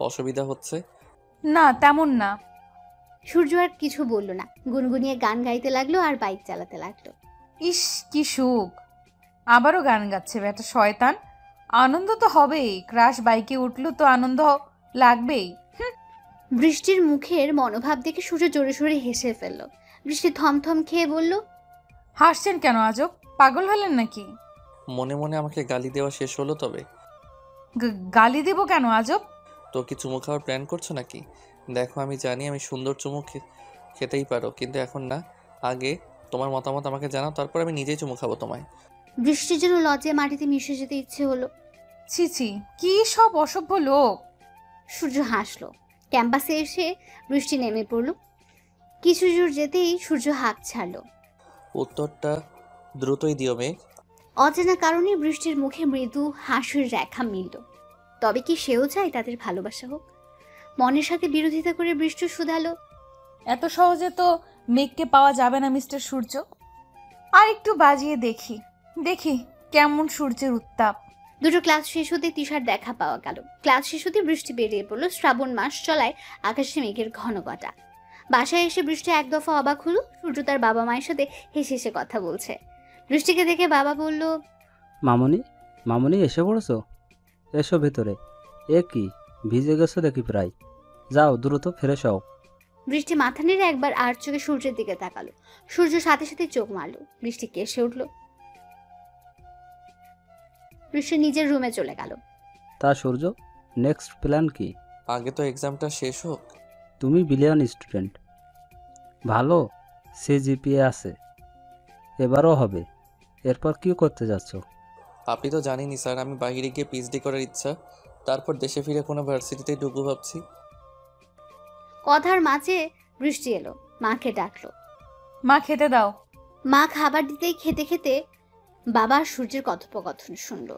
অসুবিধা হচ্ছে? না, তেমন না। সূর্য আর কিছু বলল না। গুনগুনিয়ে গান গাইতে লাগলো আর বাইক চালাতে লাগলো। ইস, কি সুখ! আবারও গান গাচ্ছে বেটা শয়তান। আনন্দ তো হবেই, ক্রাশ বাইকে উঠলো তো আনন্দ লাগবেই। বৃষ্টির মুখের মনোভাব দেখে সূর্য জোরে সোরে হেসে ফেলল। বৃষ্টি থমথম খেয়ে বলল, হাসছেন কেন আজব? পাগল হলেন নাকি? মনে মনে আমাকে গালি দেওয়া শেষ হলো তবে? গালি দেব কেন আজব? তো কি চুমু খাওয়ার প্ল্যান করছো নাকি? দেখো, আমি জানি আমি সুন্দর চুমু খেতেই পারো, কিন্তু এখন না। আগে তোমার মতামত আমাকে জানাও, তারপর আমি নিজেই চুমু খাবো তোমায়। বৃষ্টির জন্য লজ্জায় মাটিতে মিশে যেতে ইচ্ছে হলো। ছি ছি, কি সব অসভ্য লোক! সূর্য হাসলো। ক্যাম্পাসে এসে বৃষ্টি নেমে পড়ল। কিছু দূর যেতেই সূর্য হাঁক ছাড়ল। উত্তরটা দ্রুতই দিও মেঘ। অজানা কারণে বৃষ্টির মুখে মৃদু হাসির রেখা মিলল। তবে কি সেও চায় তাদের ভালোবাসা হোক? মনের সাথে বিরোধিতা করে বৃষ্টি শুধালো, এত সহজে তো মেঘকে পাওয়া যাবে না মিস্টার সূর্য। আর একটু বাজিয়ে দেখি দেখি কেমন সূর্যের উত্তাপ। দুটো ক্লাস শেষ হতে তিশার দেখা পাওয়া গেল। ক্লাস শেষ হতে বৃষ্টি বেরিয়ে পড়লো। শ্রাবণ মাস চলায় আকাশে মেঘের ঘন ঘটা। বাসায় এসে বৃষ্টি এক দফা অবাক হলো। সূর্য তার বাবা মায়ের সাথে হেসে হেসে কথা বলছে। বৃষ্টিকে দেখে বাবা বলল, মামনি, মামনি এসে পড়েছো? এসো ভেতরে। এ কি, ভিজে গেছো দেখি প্রায়। যাও দ্রুত ফ্রেশ হও। বৃষ্টি মাথা নেড়ে একবার আর চোখে সূর্যের দিকে তাকালো। সূর্য সাথে সাথে চোখ মারলো। বৃষ্টি কেসে উঠল। বৃষ্টি নিজের রুমে চলে গেল। তা সূর্য, নেক্সট প্ল্যান কি? আগে তো এক্সামটা শেষ হোক। তুমি বিলিয়ন স্টুডেন্ট, ভালো সিজিপিএ আছে, এবারও হবে। এরপর কি করতে যাচ্ছ? আপনি তো জানেনই স্যার, আমি বাইরে গিয়ে পিএইচডি করার ইচ্ছা। তারপর দেশে ফিরে কোনো ভার্সিটিতে ঢুকবো ভাবছি। কথার মাঝে বৃষ্টি এলো। মাকে ডাকলো। মা খেতে দাও। মা খাবার দিতেই খেতে খেতে বাবা সূর্যের কথোপকথন শুনলো।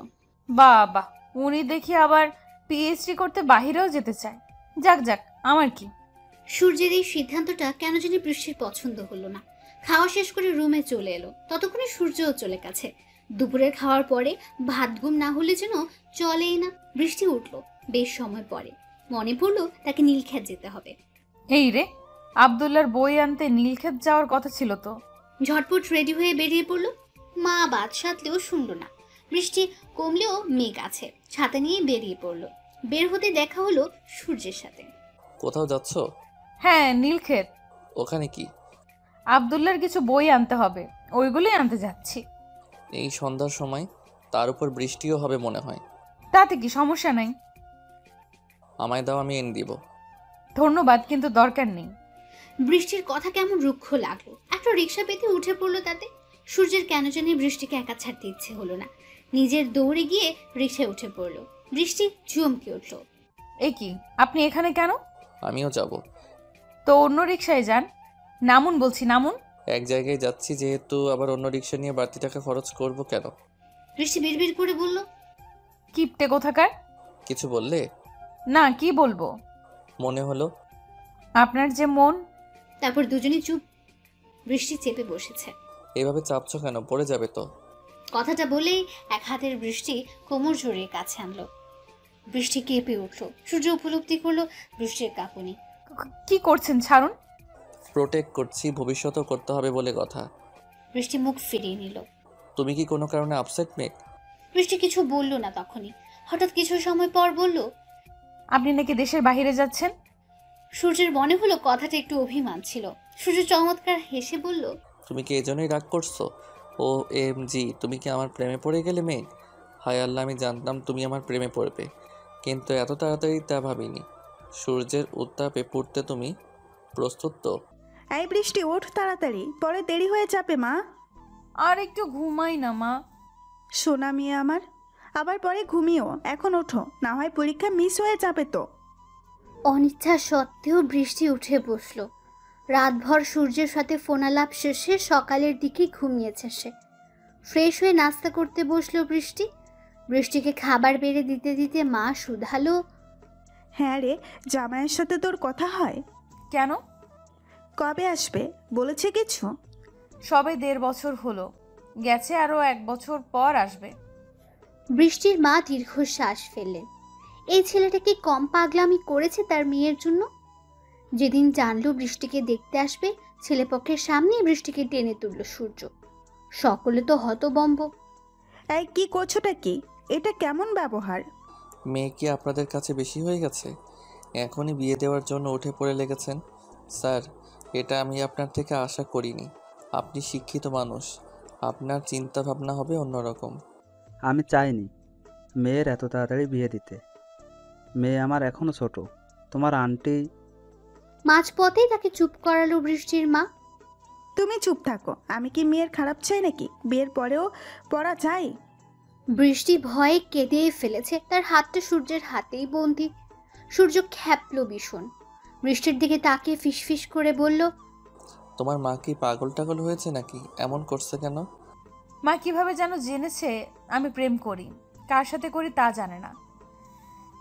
বাবা, উনি দেখি আবার পিএইচডি করতে বাহিরেও যেতে চায়। যাক যাক, আমার কি। সূর্যের এই সিদ্ধান্তটা কেন জানি বৃষ্টির পছন্দ হলো না। খাওয়া শেষ করে রুমে চলে এলো। ততক্ষণে সূর্যও চলে গেছে। দুপুরের খাওয়ার পরে ভাত ঘুম না হলে যেন চলেই না। বৃষ্টি উঠলো বেশ সময় পরে। মনে পড়লো তাকে নীলক্ষেত যেতে হবে। এই রে, আব্দুল্লার বই আনতে নীলক্ষেত যাওয়ার কথা ছিল তো। ঝটপট রেডি হয়ে বেরিয়ে পড়লো। মা বাদ সাধলেও শুনলো না। বৃষ্টি কমলেও মেঘ আছে, ছাতা নিয়ে বেরিয়ে পড়লো। বের হতে দেখা হলো সূর্যের সাথে। কোথাও যাচ্ছ? হ্যাঁ, নীলক্ষেত। ওখানে কি? আব্দুল্লার কিছু বই আনতে হবে, ওইগুলোই আনতে যাচ্ছি। এই সন্ধ্যার সময়, তার উপর বৃষ্টিও হবে মনে হয়। তাতে কি সমস্যা নাই। আমায় দাও, আমি এনে দিব। ধন্যবাদ, কিন্তু দরকার নেই। বৃষ্টির কথা কেমন রুক্ষ লাগলো। একটা রিক্সা পেতে উঠে পড়লো তাতে। সূর্যের কেন জানি বৃষ্টিকে একা ছাড়তে ইচ্ছে হলো না। নিজের দৌড়ে গিয়ে রিক্সায় উঠে পড়লো। বৃষ্টি চমকে উঠলো। এ কি, আপনি এখানে কেন? আমিও যাব। তো অন্য রিক্সায় যান। নামুন বলছি, নামুন। এক জায়গায় যাচ্ছি যেহেতু, আবার অন্য রিক্সা নিয়ে বাড়তি টাকা খরচ করব কেন? বৃষ্টি বিড়বিড় করে বলল, কিপটে কোথাকার। কিছু বললে? না, কি বলবো। মনে হলো আপনার যে মন। তারপর দুজনেই চুপ। বৃষ্টি চেপে বসেছে। এভাবে চাপছো কেন? পড়ে যাবে তো। কথাটা বলেই এক হাতের বৃষ্টি কোমর জড়িয়ে কাছে আনলো। বৃষ্টি কেঁপে উঠলো। সূর্য উপলব্ধি করলো বৃষ্টির কাঁপুনি। কি করছেন, ছাড়ুন। প্রোটেক্ট করছি, ভবিষ্যতেও করতে হবে বলে কথা। বৃষ্টি মুখ ফিরিয়ে নিল। তুমি কি কোনো কারণে আপসেট মেঘ? বৃষ্টি কিছু বলল না। তখনই হঠাৎ কিছু সময় পর বলল, আপনি নাকি দেশের বাইরে যাচ্ছেন। সূর্যের মনে হলো কথাটা একটু অভিমান ছিল। সূর্য চমৎকার হেসে বলল, তুমি কি এজন্যই রাগ করছো? ও এম জি, তুমি কি আমার প্রেমে পড়ে গেলে মেঘ? হায় আল্লাহ, আমি জানতাম তুমি আমার প্রেমে পড়বে, কিন্তু এত তাড়াতাড়ি তা ভাবিনি। সূর্যের উত্তাপে পড়তে তুমি প্রস্তুত তো? এই বৃষ্টি, ওঠ তাড়াতাড়ি, পরে দেরি হয়ে যাবে মা। আর একটু ঘুমাই না মা। সোনা মেয়ে আমার, আবার পরে ঘুমিও। এখন ওঠো, না হয় পরীক্ষা মিস হয়ে যাবে তো। অনিচ্ছা সত্ত্বেও বৃষ্টি উঠে বসলো। রাতভর সূর্যের সাথে ফোনালাপ শেষে সকালের দিকে ঘুমিয়েছে সে। ফ্রেশ হয়ে নাস্তা করতে বসলো বৃষ্টি। বৃষ্টিকে খাবার বেড়ে দিতে দিতে মা শুধালো, হ্যাঁ রে, জামাইয়ের সাথে তোর কথা হয়? কেন? কবে আসবে বলেছে কিছু? সবে 1.5 বছর হলো গেছে, আরো 1 বছর পর আসবে। বৃষ্টির মা দীর্ঘশ্বাস ফেললেন। এই ছেলেটা কি কম পাগলামি করেছে তার মেয়ের জন্য? যেদিন জানলো বৃষ্টিকে দেখতে আসবে, ছেলেপক্ষের সামনেই বৃষ্টিকে টেনে তুলল সূর্য। সকলে তো হতবম্ব। এই কি করছোটা কি? এটা কেমন ব্যবহার? মেয়ে কি আপনাদের কাছে বেশি হয়ে গেছে? এখনই বিয়ে দেওয়ার জন্য উঠে পড়ে লেগেছেন? স্যার, এটা আমি আপনার থেকে আশা করিনি। আপনি শিক্ষিত মানুষ, আপনার চিন্তা ভাবনা হবে অন্যরকম। আমি চাইনি মেয়ের এত তাড়াতাড়ি বিয়ে দিতে। মেয়ে আমার এখনো ছোট। তোমার আন্টি। মাঝপথেই তাকে চুপ করালো বৃষ্টির মা। তুমি চুপ থাকো। আমি কি মেয়ের খারাপ চাই নাকি? বিয়ের পরেও পড়া চাই। বৃষ্টি ভয়ে কেঁদে ফেলেছে। তার হাতটা সূর্যের হাতেই বন্দি। সূর্য খ্যাপলো ভীষণ। বৃষ্টির দিকে তাকিয়ে ফিসফিস করে বলল, তোমার মা কি পাগল টাগল হয়েছে নাকি? এমন করছে কেন? মা কিভাবে যেন জেনেছে আমি প্রেম করি, কার সাথে করি তা জানে না,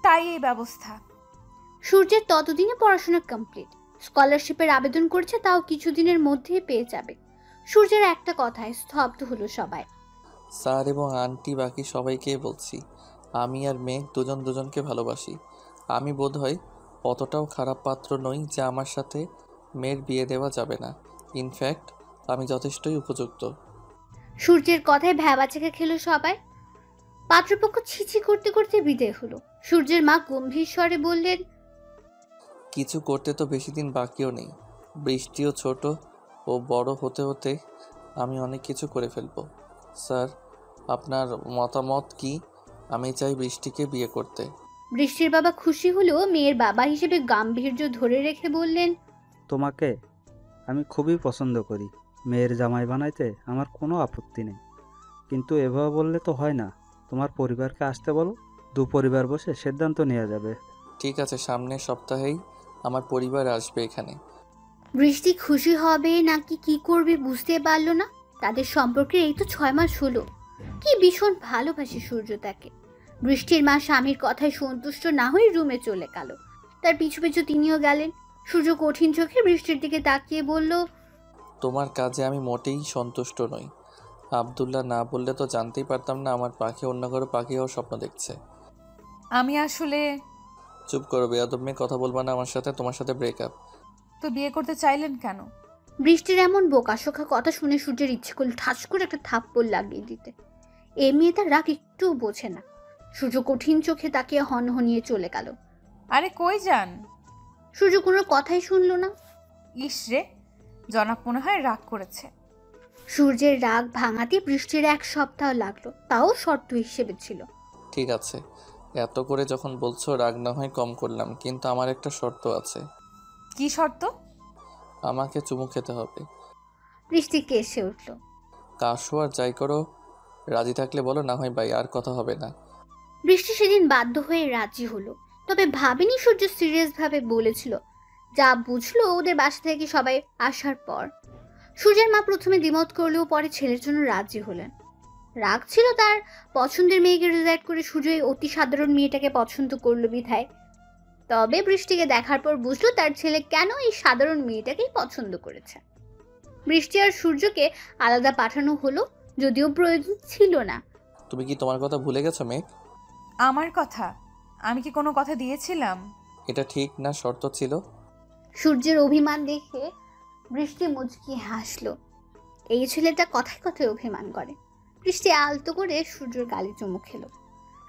তাই এই ব্যবস্থা। সূর্যের ততদিনে পড়াশোনা কমপ্লিট, স্কলারশিপের আবেদন করছে, তাও কিছুদিনের মধ্যেই পেয়ে যাবে। সূর্যের একটা কথায় স্তব্ধ হলো সবাই। স্যার এবং আন্টি বাকি সবাইকে বলছি, আমি আর মেয়ে দুজন দুজনকে ভালোবাসি। আমি বোধহয় অতটাও খারাপ পাত্র নই যে আমার সাথে মেয়ের বিয়ে দেওয়া যাবে না। ইনফ্যাক্ট আমি যথেষ্টই উপযুক্ত। সূর্যের কথায় ভ্যাবাচেকা খেলো সবাই। পাত্রপক্ষ ছিছি করতে করতে বিদায় হলো। সূর্যের মা গম্ভীর স্বরে বললেন, কিছু করতে তো বেশি দিন বাকিও নেই। বৃষ্টিও ছোট ও বড় হতে হতে আমি অনেক কিছু করে ফেলবো। স্যার, আপনার মতামত কি? আমি চাই বৃষ্টিকে বিয়ে করতে। বৃষ্টির বাবা খুশি হলেও মেয়ের বাবা হিসেবে গাম্ভীর্য ধরে রেখে বললেন, তোমাকে আমি খুবই পছন্দ করি, মেয়ের জামাই বানাইতে আমার কোনো আপত্তি নেই, কিন্তু এভাবে বললে তো হয় না। তোমার পরিবারকে আসতে বলো, দু পরিবার বসে সিদ্ধান্ত নেওয়া যাবে। ঠিক আছে, সামনের সপ্তাহেই আমার পরিবার আসবে এখানে। বৃষ্টি খুশি হবে নাকি কি করবে বুঝতে পারলো না। তাদের সম্পর্কে এই তো 6 মাস হলো। কি ভীষণ ভালোবাসে সূর্য তাকে। বৃষ্টির মা স্বামীর কথায় সন্তুষ্ট না হয়ে রুমে চলে গেল। তার পিছু পিছু তিনিও গেলেন। সূর্য কঠিন চোখে বৃষ্টির দিকে তাকিয়ে বলল, তোমার কাজে আমি মোটেই সন্তুষ্ট নই। আব্দুল্লাহ না বললে তো জানতেই পারতাম না আমার পাখি অন্য কারো পাখি হওয়ার স্বপ্ন দেখছে। আমি আসলে চুপ করো বেয়াদব মেয়ে, কথা বলবা না আমার সাথে। তোমার সাথে ব্রেকআপ। তো বিয়ে করতে চাইলেন কেন? বৃষ্টির এমন বোকাশোকা কথা শুনে সূর্যের ইচ্ছে করল ঠাস করে একটা থাপ্পড় লাগিয়ে দিতে। এ মেয়ে তার রাগ একটুও বোঝে না। সূর্য কঠিন চোখে তাকিয়ে হনহনিয়ে চলে গেল। আরে কই যান? সূর্য কোনো কথাই শুনল না। ইস রে, জনাব মনে হয় রাগ করেছে। সূর্যের রাগ ভাঙাতে বৃষ্টির 1 সপ্তাহ লাগলো, তাও শর্ত হিসেবে ছিল। ঠিক আছে, এত করে যখন বলছো রাগ না হয় কম করলাম, কিন্তু আমার একটা শর্ত আছে। কি শর্ত? আমাকে চুমু খেতে হবে। বৃষ্টি কেসে উঠল। কাশো আর যাই করো, রাজি থাকলে বলো, না হয় বাই, আর কথা হবে না। বৃষ্টি সেদিন বাধ্য হয়ে রাজি হলো, তবে ভাবেনি সূর্য সিরিয়াস ভাবে বলেছিল। যা বুঝলো ওদের বাসা থেকে সবাই আসার পর। সূর্যের মা প্রথমে দ্বিমত করলেও পরে ছেলের জন্য রাজি হলেন। রাগ ছিল তার পছন্দের মেয়েকে রিজেক্ট করে সূর্য এই অতি সাধারণ মেয়েটাকে পছন্দ করলো বিধায়। তবে বৃষ্টিকে দেখার পর বুঝলো তার ছেলে কেন এই সাধারণ মেয়েটাকেই পছন্দ করেছে। বৃষ্টি আর সূর্যকে আলাদা পাঠানো হলো, যদিও প্রয়োজন ছিল না। তুমি কি তোমার কথা ভুলে গেছো মেঘ? আমার কথা? আমি কি কোনো কথা দিয়েছিলাম? এটা ঠিক না শর্ত ছিল? সূর্যের অভিমান দেখে বৃষ্টি মুচকি হাসলো। এই ছেলেটা কথায় কথায় অভিমান করে। বৃষ্টি আলতো করে সূর্যের গালে চুমু খেলো।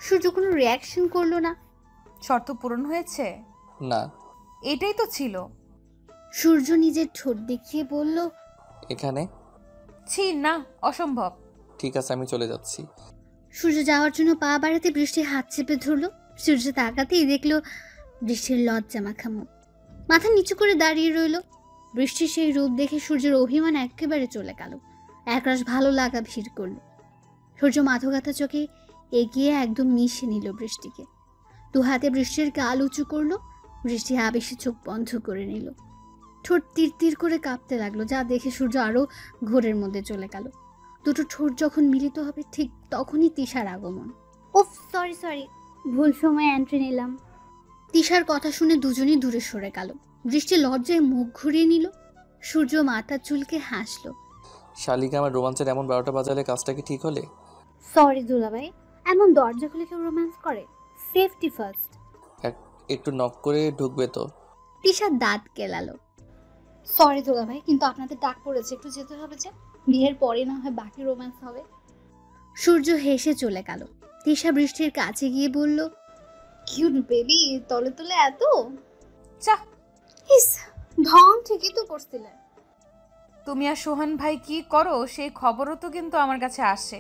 সূর্য কোনো রিয়াকশন করলো না। শর্ত পূরণ হয়েছে? না। এটাই তো ছিল। সূর্য নিজের ঠোঁট দেখিয়ে বলল, এখানে? ছি না, অসম্ভব। ঠিক আছে, আমি চলে যাচ্ছি। সূর্য যাওয়ার জন্য পা বাড়াতে বৃষ্টি হাত চেপে ধরলো। সূর্য তাকাতেই দেখলো বৃষ্টির লজ্জা মাখা মুখ, মাথা নিচু করে দাঁড়িয়ে রইল। বৃষ্টির সেই রূপ দেখে সূর্যের অভিমান একেবারে চলে গেল। একরাশ ভালো লাগা ভিড় করলো। সূর্য মাথা চোখে এগিয়ে একদম মিশে নিল বৃষ্টিকে। 2 হাতে বৃষ্টির গাল উঁচু করলো। বৃষ্টি আবেশে চোখ বন্ধ করে নিল। ঠোঁট তীর তীর করে কাঁপতে লাগলো, যা দেখে সূর্য আরো ঘোরের মধ্যে চলে গেল। দুটো ঠোঁট যখন মিলিত হবে ঠিক তখনই তিশার আগমন। উফ, সরি, ভুল সময় এন্ট্রি নিলাম। তিশার কথা শুনে দুজনেই দূরে সরে গেল। বৃষ্টি লজ্জায় মুখ ঘুরিয়ে নিল। সূর্য মাথা চুলকে হাসলো। শালিকা, আমার রোমাঞ্চের এমন 12টা বাজালে কাজটা কি ঠিক হলে? সরি দুলাভাই, এমন দরজা খুলে কেউ রোম্যান্স করে? Safety first. একটু নক করে ঢুকবে তো? তিশা দাঁত কেলালো। সরি দুলাভাই, কিন্তু আপনাদের ডাক পড়েছে, একটু যেতে হবে যে। বিয়ের পরে না হয় বাকি রোম্যান্স হবে। সূর্য হেসে চলে গেল। তিশা বৃষ্টির কাছে গিয়ে বলল, কিউট বেবি, তলে তলে এত চা। ইস, ঢং ঠিকই তো করছিলে। তুমি আর সোহান ভাই কি করো সেই খবরও তো কিন্তু আমার কাছে আসে।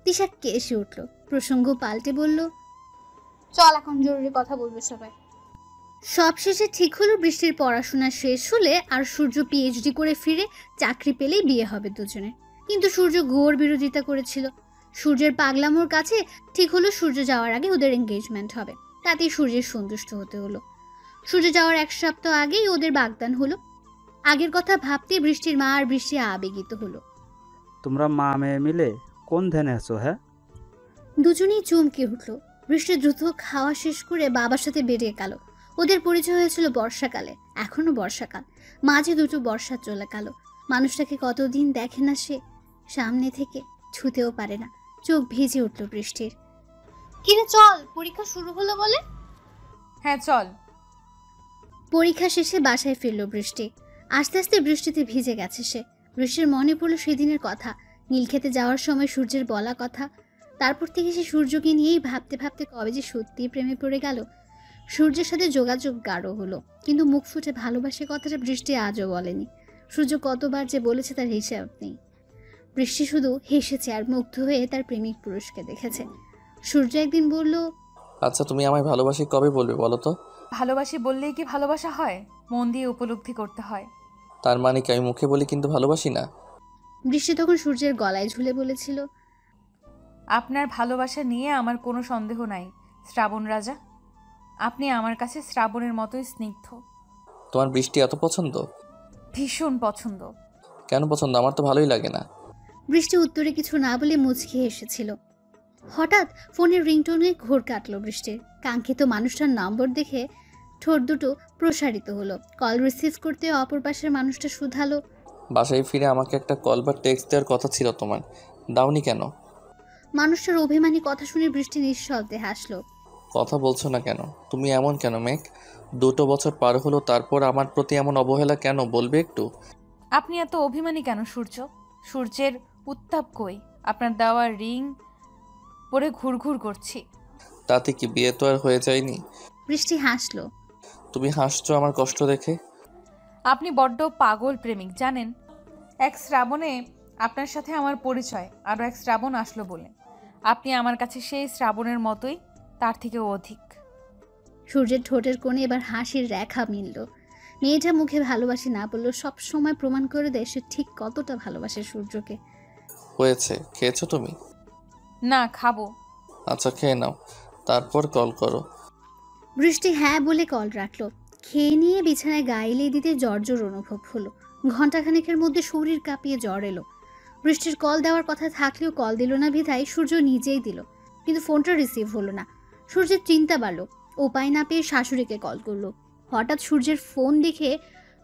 তিশা কেসে উঠল। প্রসঙ্গ পাল্টে বলল, চল এখন জরুরি কথা বলবে সবাই। সব শেষে ঠিক হলো বৃষ্টির পড়াশোনা শেষ হলে আর সূর্য পিএইচডি করে ফিরে চাকরি পেলেই বিয়ে হবে দুজনে। কিন্তু সূর্য ঘোর বিরোধিতা করেছিল। সূর্যের পাগলামোর কাছে ঠিক হলো সূর্য যাওয়ার আগে ওদের এঙ্গেজমেন্ট হবে, তাতেই সূর্যের সন্তুষ্ট হতে হলো। সূর্য যাওয়ার 1 সপ্তাহ আগেই ওদের বাগদান হলো। আগের কথা ভাবতে বৃষ্টির মা আর বৃষ্টি আবেগিত হলো। তোমরা মা মেয়ে মিলে কোন ধ্যানে আছো? হ্যাঁ, দুজনেই চমকে উঠল। বৃষ্টি দ্রুত খাওয়া শেষ করে বাবার সাথে বেরিয়ে গেল। ওদের পরিচয় হয়েছিল বর্ষাকালে, এখনো বর্ষাকাল, মাঝে দুটো বর্ষা চলে গেল। মানুষটাকে কতদিন দেখে না সে, সামনে থেকে ছুতেও পারে না। চোখ ভিজে উঠল বৃষ্টির। কিরে চল, পরীক্ষা শুরু হলো বলে। হ্যাঁ চল। পরীক্ষা শেষে বাসায় ফিরল বৃষ্টি। আস্তে আস্তে বৃষ্টিতে ভিজে গেছে সে। বৃষ্টির মনে পড়ল সেদিনের কথা, নীলক্ষেতে যাওয়ার সময় সূর্যের বলা কথা। তারপর থেকে সে সূর্যকে নিয়েই ভাবতে ভাবতে কবে যে সত্যিই প্রেমে পড়ে গেল। সূর্যের সাথে যোগাযোগ গাঢ় হলো, কিন্তু মুখ ফুটে ভালোবাসে কথাটা বৃষ্টি আজও বলেনি। সূর্য কতবার যে বলেছে তার হিসাব নেই। বৃষ্টি শুধু হেসেছে আর মুগ্ধ হয়ে তার প্রেমিক পুরুষকে দেখেছে। সূর্য একদিন বলল, আচ্ছা তুমি আমায় ভালোবাসি কবে বলবে বলো তো? ভালোবাসি বললেই কি ভালোবাসা হয়? মন দিয়ে উপলব্ধি করতে হয়। তার মানে কি আমি মুখে বলি কিন্তু ভালোবাসি না? বৃষ্টি তখন সূর্যের গলায় ঝুলে বলেছিল, আপনার ভালোবাসা নিয়ে আমার কোনো সন্দেহ নাই শ্রাবণ রাজা। আপনি আমার কাছে শ্রাবণের মতোই স্নিগ্ধ। তোমার বৃষ্টি এত পছন্দ? ভীষণ পছন্দ। কেন পছন্দ? আমার তো ভালোই লাগে না। বৃষ্টি উত্তরে কিছু না বলে মুচকি এসেছিল। হঠাৎ ফোনের রিংটোনে ঘোর কাটলো বৃষ্টির। কাঙ্ক্ষিত মানুষটার নম্বর দেখে ঠোঁট দুটো প্রসারিত হলো। কল রিসিভ করতে অপর পাশের মানুষটা শুধালো, বাসায় ফিরে আমাকে একটা কল বা টেক্সট দেওয়ার কথা ছিল তোমার, দাওনি কেন? মানুষটার অভিমানী কথা শুনে বৃষ্টি নিঃশব্দে হাসলো। কথা বলছো না কেন? তুমি এমন কেন মেঘ? 2 বছর পার হলো, তারপর আমার প্রতি এমন অবহেলা কেন বলবে একটু? আপনি এত অভিমানী কেন সূর্য? সূর্যের উত্তাপ কই? আপনার দেওয়া রিং পরে ঘুরঘুর করছি। তাতে কি বিয়ে তো আর হয়ে যায়নি? বৃষ্টি হাসলো। তুমি হাসছো আমার কষ্ট দেখে? আপনি বড্ড পাগল প্রেমিক জানেন। এক শ্রাবণে আপনার সাথে আমার পরিচয়, আরও এক শ্রাবণ আসলো বলে আপনি আমার কাছে সেই শ্রাবণের মতোই, তার থেকেও অধিক। সূর্যের ঠোঁটের কোণে এবার হাসির রেখা মিলল। মেয়েটা মুখে ভালোবাসি না বললেও সব সময় প্রমাণ করে দেয় সে ঠিক কতটা ভালোবাসে সূর্যকে। হয়েছে, খেয়েছো তুমি? না, খাবো। আচ্ছা খেয়ে নাও, তারপর কল করো। বৃষ্টি হ্যাঁ বলে কল রাখলো। খেয়ে নিয়ে বিছানায় গাইলে দিতে জর্জর অনুভব হলো। ঘণ্টাখানেকের মধ্যে শরীর কাঁপিয়ে জ্বর এলো। বৃষ্টির কল দেওয়ার কথা থাকলেও কল দিল না বিধায় সূর্য নিজেই দিল, কিন্তু ফোনটা রিসিভ হলো না। সূর্যের চিন্তা বাড়লো। উপায় না পেয়ে শাশুড়িকে কল করলো। হঠাৎ সূর্যের ফোন দেখে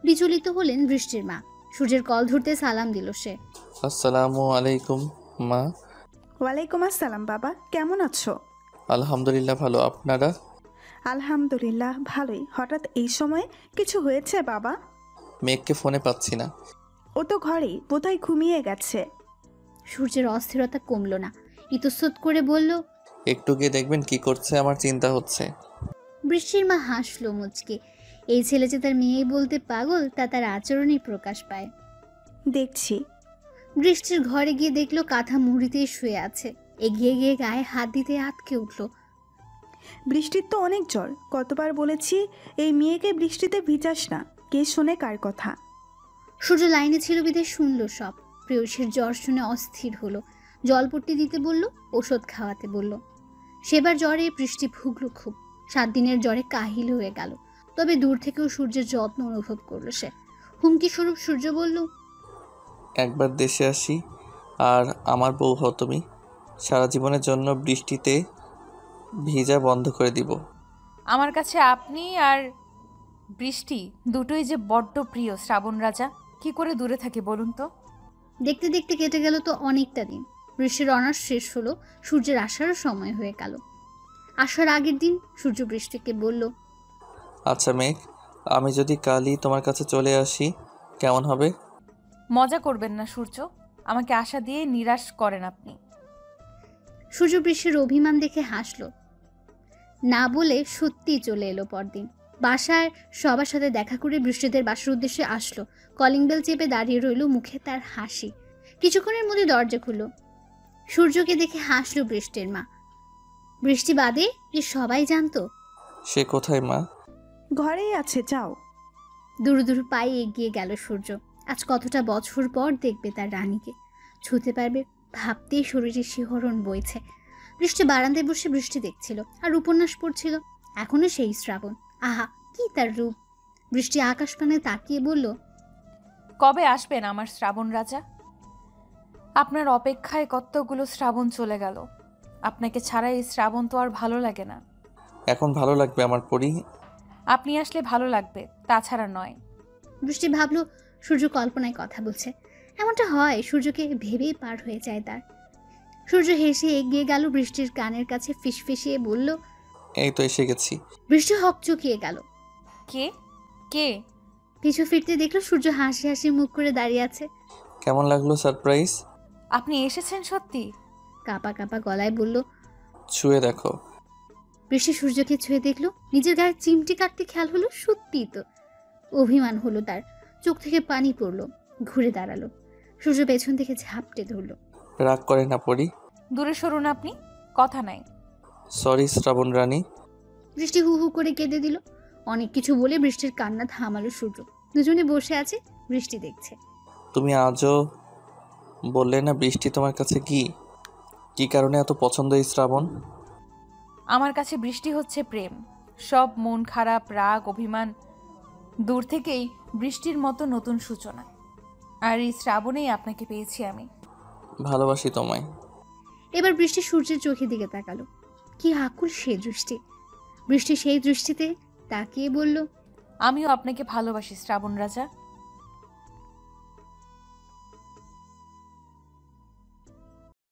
বিচলিত হলেন বৃষ্টির মা। সূর্যের কল ধরতে সালাম দিল সে। আসসালামু আলাইকুম মা। ওয়ালাইকুম আসসালাম বাবা, কেমন আছো? আলহামদুলিল্লাহ ভালো, আপনারা? আলহামদুলিল্লাহ ভালোই। হঠাৎ এই সময়ে কিছু হয়েছে বাবা? মেঘকে ফোনে পাচ্ছি না। ও তো ঘরেই, বোধহয় ঘুমিয়ে গেছে। সূর্যের অস্থিরতা কমলো না, ইতস্তত করে বলল, একটু গিয়ে দেখবেন কি করছে, আমার চিন্তা হচ্ছে। বৃষ্টির মা হাসলো মুচকে। এই ছেলে যে তার মেয়ে বলতে পাগল তা তার আচরণেই প্রকাশ পায়। দেখছি। বৃষ্টির ঘরে গিয়ে দেখলো কাঁথা মুড়িতেই শুয়ে আছে। এগিয়ে গিয়ে গায়ে হাত দিতে আটকে উঠল। বৃষ্টির তো অনেক জ্বর, কতবার বলেছি এই মেয়েকে বৃষ্টিতে ভিজাস না, কে শোনে কার কথা। সূর্য লাইনে ছিল বিধায় শুনল সব। প্রেয়সীর জ্বর শুনে অস্থির হলো। জলপট্টি দিতে বলল, ওষুধ খাওয়াতে বলল। সেবার জ্বরে বৃষ্টি ভুগল খুব। 7 দিনের জ্বরে কাহিল হয়ে গেল। তবে দূর থেকেও সূর্যের যত্ন অনুভব করলো সে। হুমকি স্বরূপ সূর্য বলল, একবার দেশে আসি আর আমার বউ হও তুমি, সারা জীবনের জন্য বৃষ্টিতে ভিজা বন্ধ করে দিব। আমার কাছে আপনি আর বৃষ্টি দুটোই যে বড্ড প্রিয় শ্রাবণ রাজা, কি করে দূরে থাকি বলুন তো? দেখতে দেখতে কেটে গেল তো অনেকটা দিন। বৃষ্টির অনার্স শেষ হলো, সূর্যের আসারও সময় হয়ে গেল। আসার আগের দিন সূর্য বৃষ্টিকে বলল, আচ্ছা মেঘ, আমি যদি কালই তোমার কাছে চলে আসি কেমন হবে? মজা করবেন না সূর্য, আমাকে আশা দিয়ে নিরাশ করেন আপনি। সূর্য বৃষ্টির অভিমান দেখে হাসলো। না বলে সত্যিই চলে এলো পরদিন। বাসায় সবার সাথে দেখা করে বৃষ্টিদের বাসার উদ্দেশ্যে আসলো। কলিং বেল চেপে দাঁড়িয়ে রইল, মুখে তার হাসি। কিছুক্ষণের মধ্যে দরজা খুলল। সূর্যকে দেখে হাসলো বৃষ্টির মা। বৃষ্টি বাদে যে সবাই জানতো। সে কোথায় মা? ঘরেই আছে, যাও। দুরু দুরু পায়ে এগিয়ে গেল সূর্য। আজ কতটা বছর পর দেখবে তার রানীকে, ছুঁতে পারবে, ভাবতেই শরীরে শিহরণ বইছে। বৃষ্টি বারান্দায় বসে বৃষ্টি দেখছিল আর উপন্যাস পড়ছিল। এখনো সেই শ্রাবণ। আহা, কি তার রূপ! বৃষ্টি আকাশপানে তাকিয়ে বলল, কবে আসবেন আমার শ্রাবণ রাজা? আপনার অপেক্ষায় কতগুলো শ্রাবণ চলে গেল। আপনাকে ছাড়া এই শ্রাবণ তো আর ভালো লাগে না। এখন ভালো লাগবে আমার পরি। আপনি আসলে ভালো লাগবে, তাছাড়া নয়। বৃষ্টি ভাবলো সূর্য কল্পনায় কথা বলছে। এমনটা হয়, সূর্যকে ভেবেই পার হয়ে যায় তার। সূর্য হেসে এগিয়ে গেল বৃষ্টির কানের কাছে, ফিসফিসিয়ে বলল, এই তো এসে গেছি। বৃষ্টি হকচকিয়ে গেল। কে কে? পিছু ফিরতে দেখলো সূর্য হাসি হাসি মুখ করে দাঁড়িয়ে আছে। কেমন লাগলো সারপ্রাইজ? আপনি এসেছেন সত্যি? কাঁপা কাঁপা গলায় বলল। ছুঁয়ে দেখো। বৃষ্টি সূর্যকে ছুঁয়ে দেখলো, নিজের গায়ে চিমটি কাটতে খেয়াল হলো সত্যিই তো। অভিমান হলো তার, চোখ থেকে পানি পড়লো। ঘুরে দাঁড়ালো, সূর্য পেছন থেকে ঝাপটে ধরলো। রাগ করে না পরি। দূরে সরুন আপনি, কথা নাই। সরি শ্রাবণ রানী। বৃষ্টি হু হু করে কেঁদে দিল। অনেক কিছু বলে বৃষ্টির কান্না থামালো সূর্য। দুজনে বসে আছে, বৃষ্টি দেখছে। তুমি আজও বললে না বৃষ্টি তোমার কাছে কি কি কারণে এত পছন্দ এই শ্রাবণ? আমার কাছে বৃষ্টি হচ্ছে প্রেম। সব মন খারাপ, রাগ, অভিমান দূর থেকেই বৃষ্টির মতো নতুন সূচনা। আর এই শ্রাবণেই আপনাকে পেয়েছি আমি। ভালোবাসি তোমায়। এবার বৃষ্টি সূর্যের চোখের দিকে তাকালো। কি আকুল সে দৃষ্টি! বৃষ্টি সেই দৃষ্টিতে তাকিয়ে বলল, আমিও আপনাকে ভালোবাসি শ্রাবণ রাজা।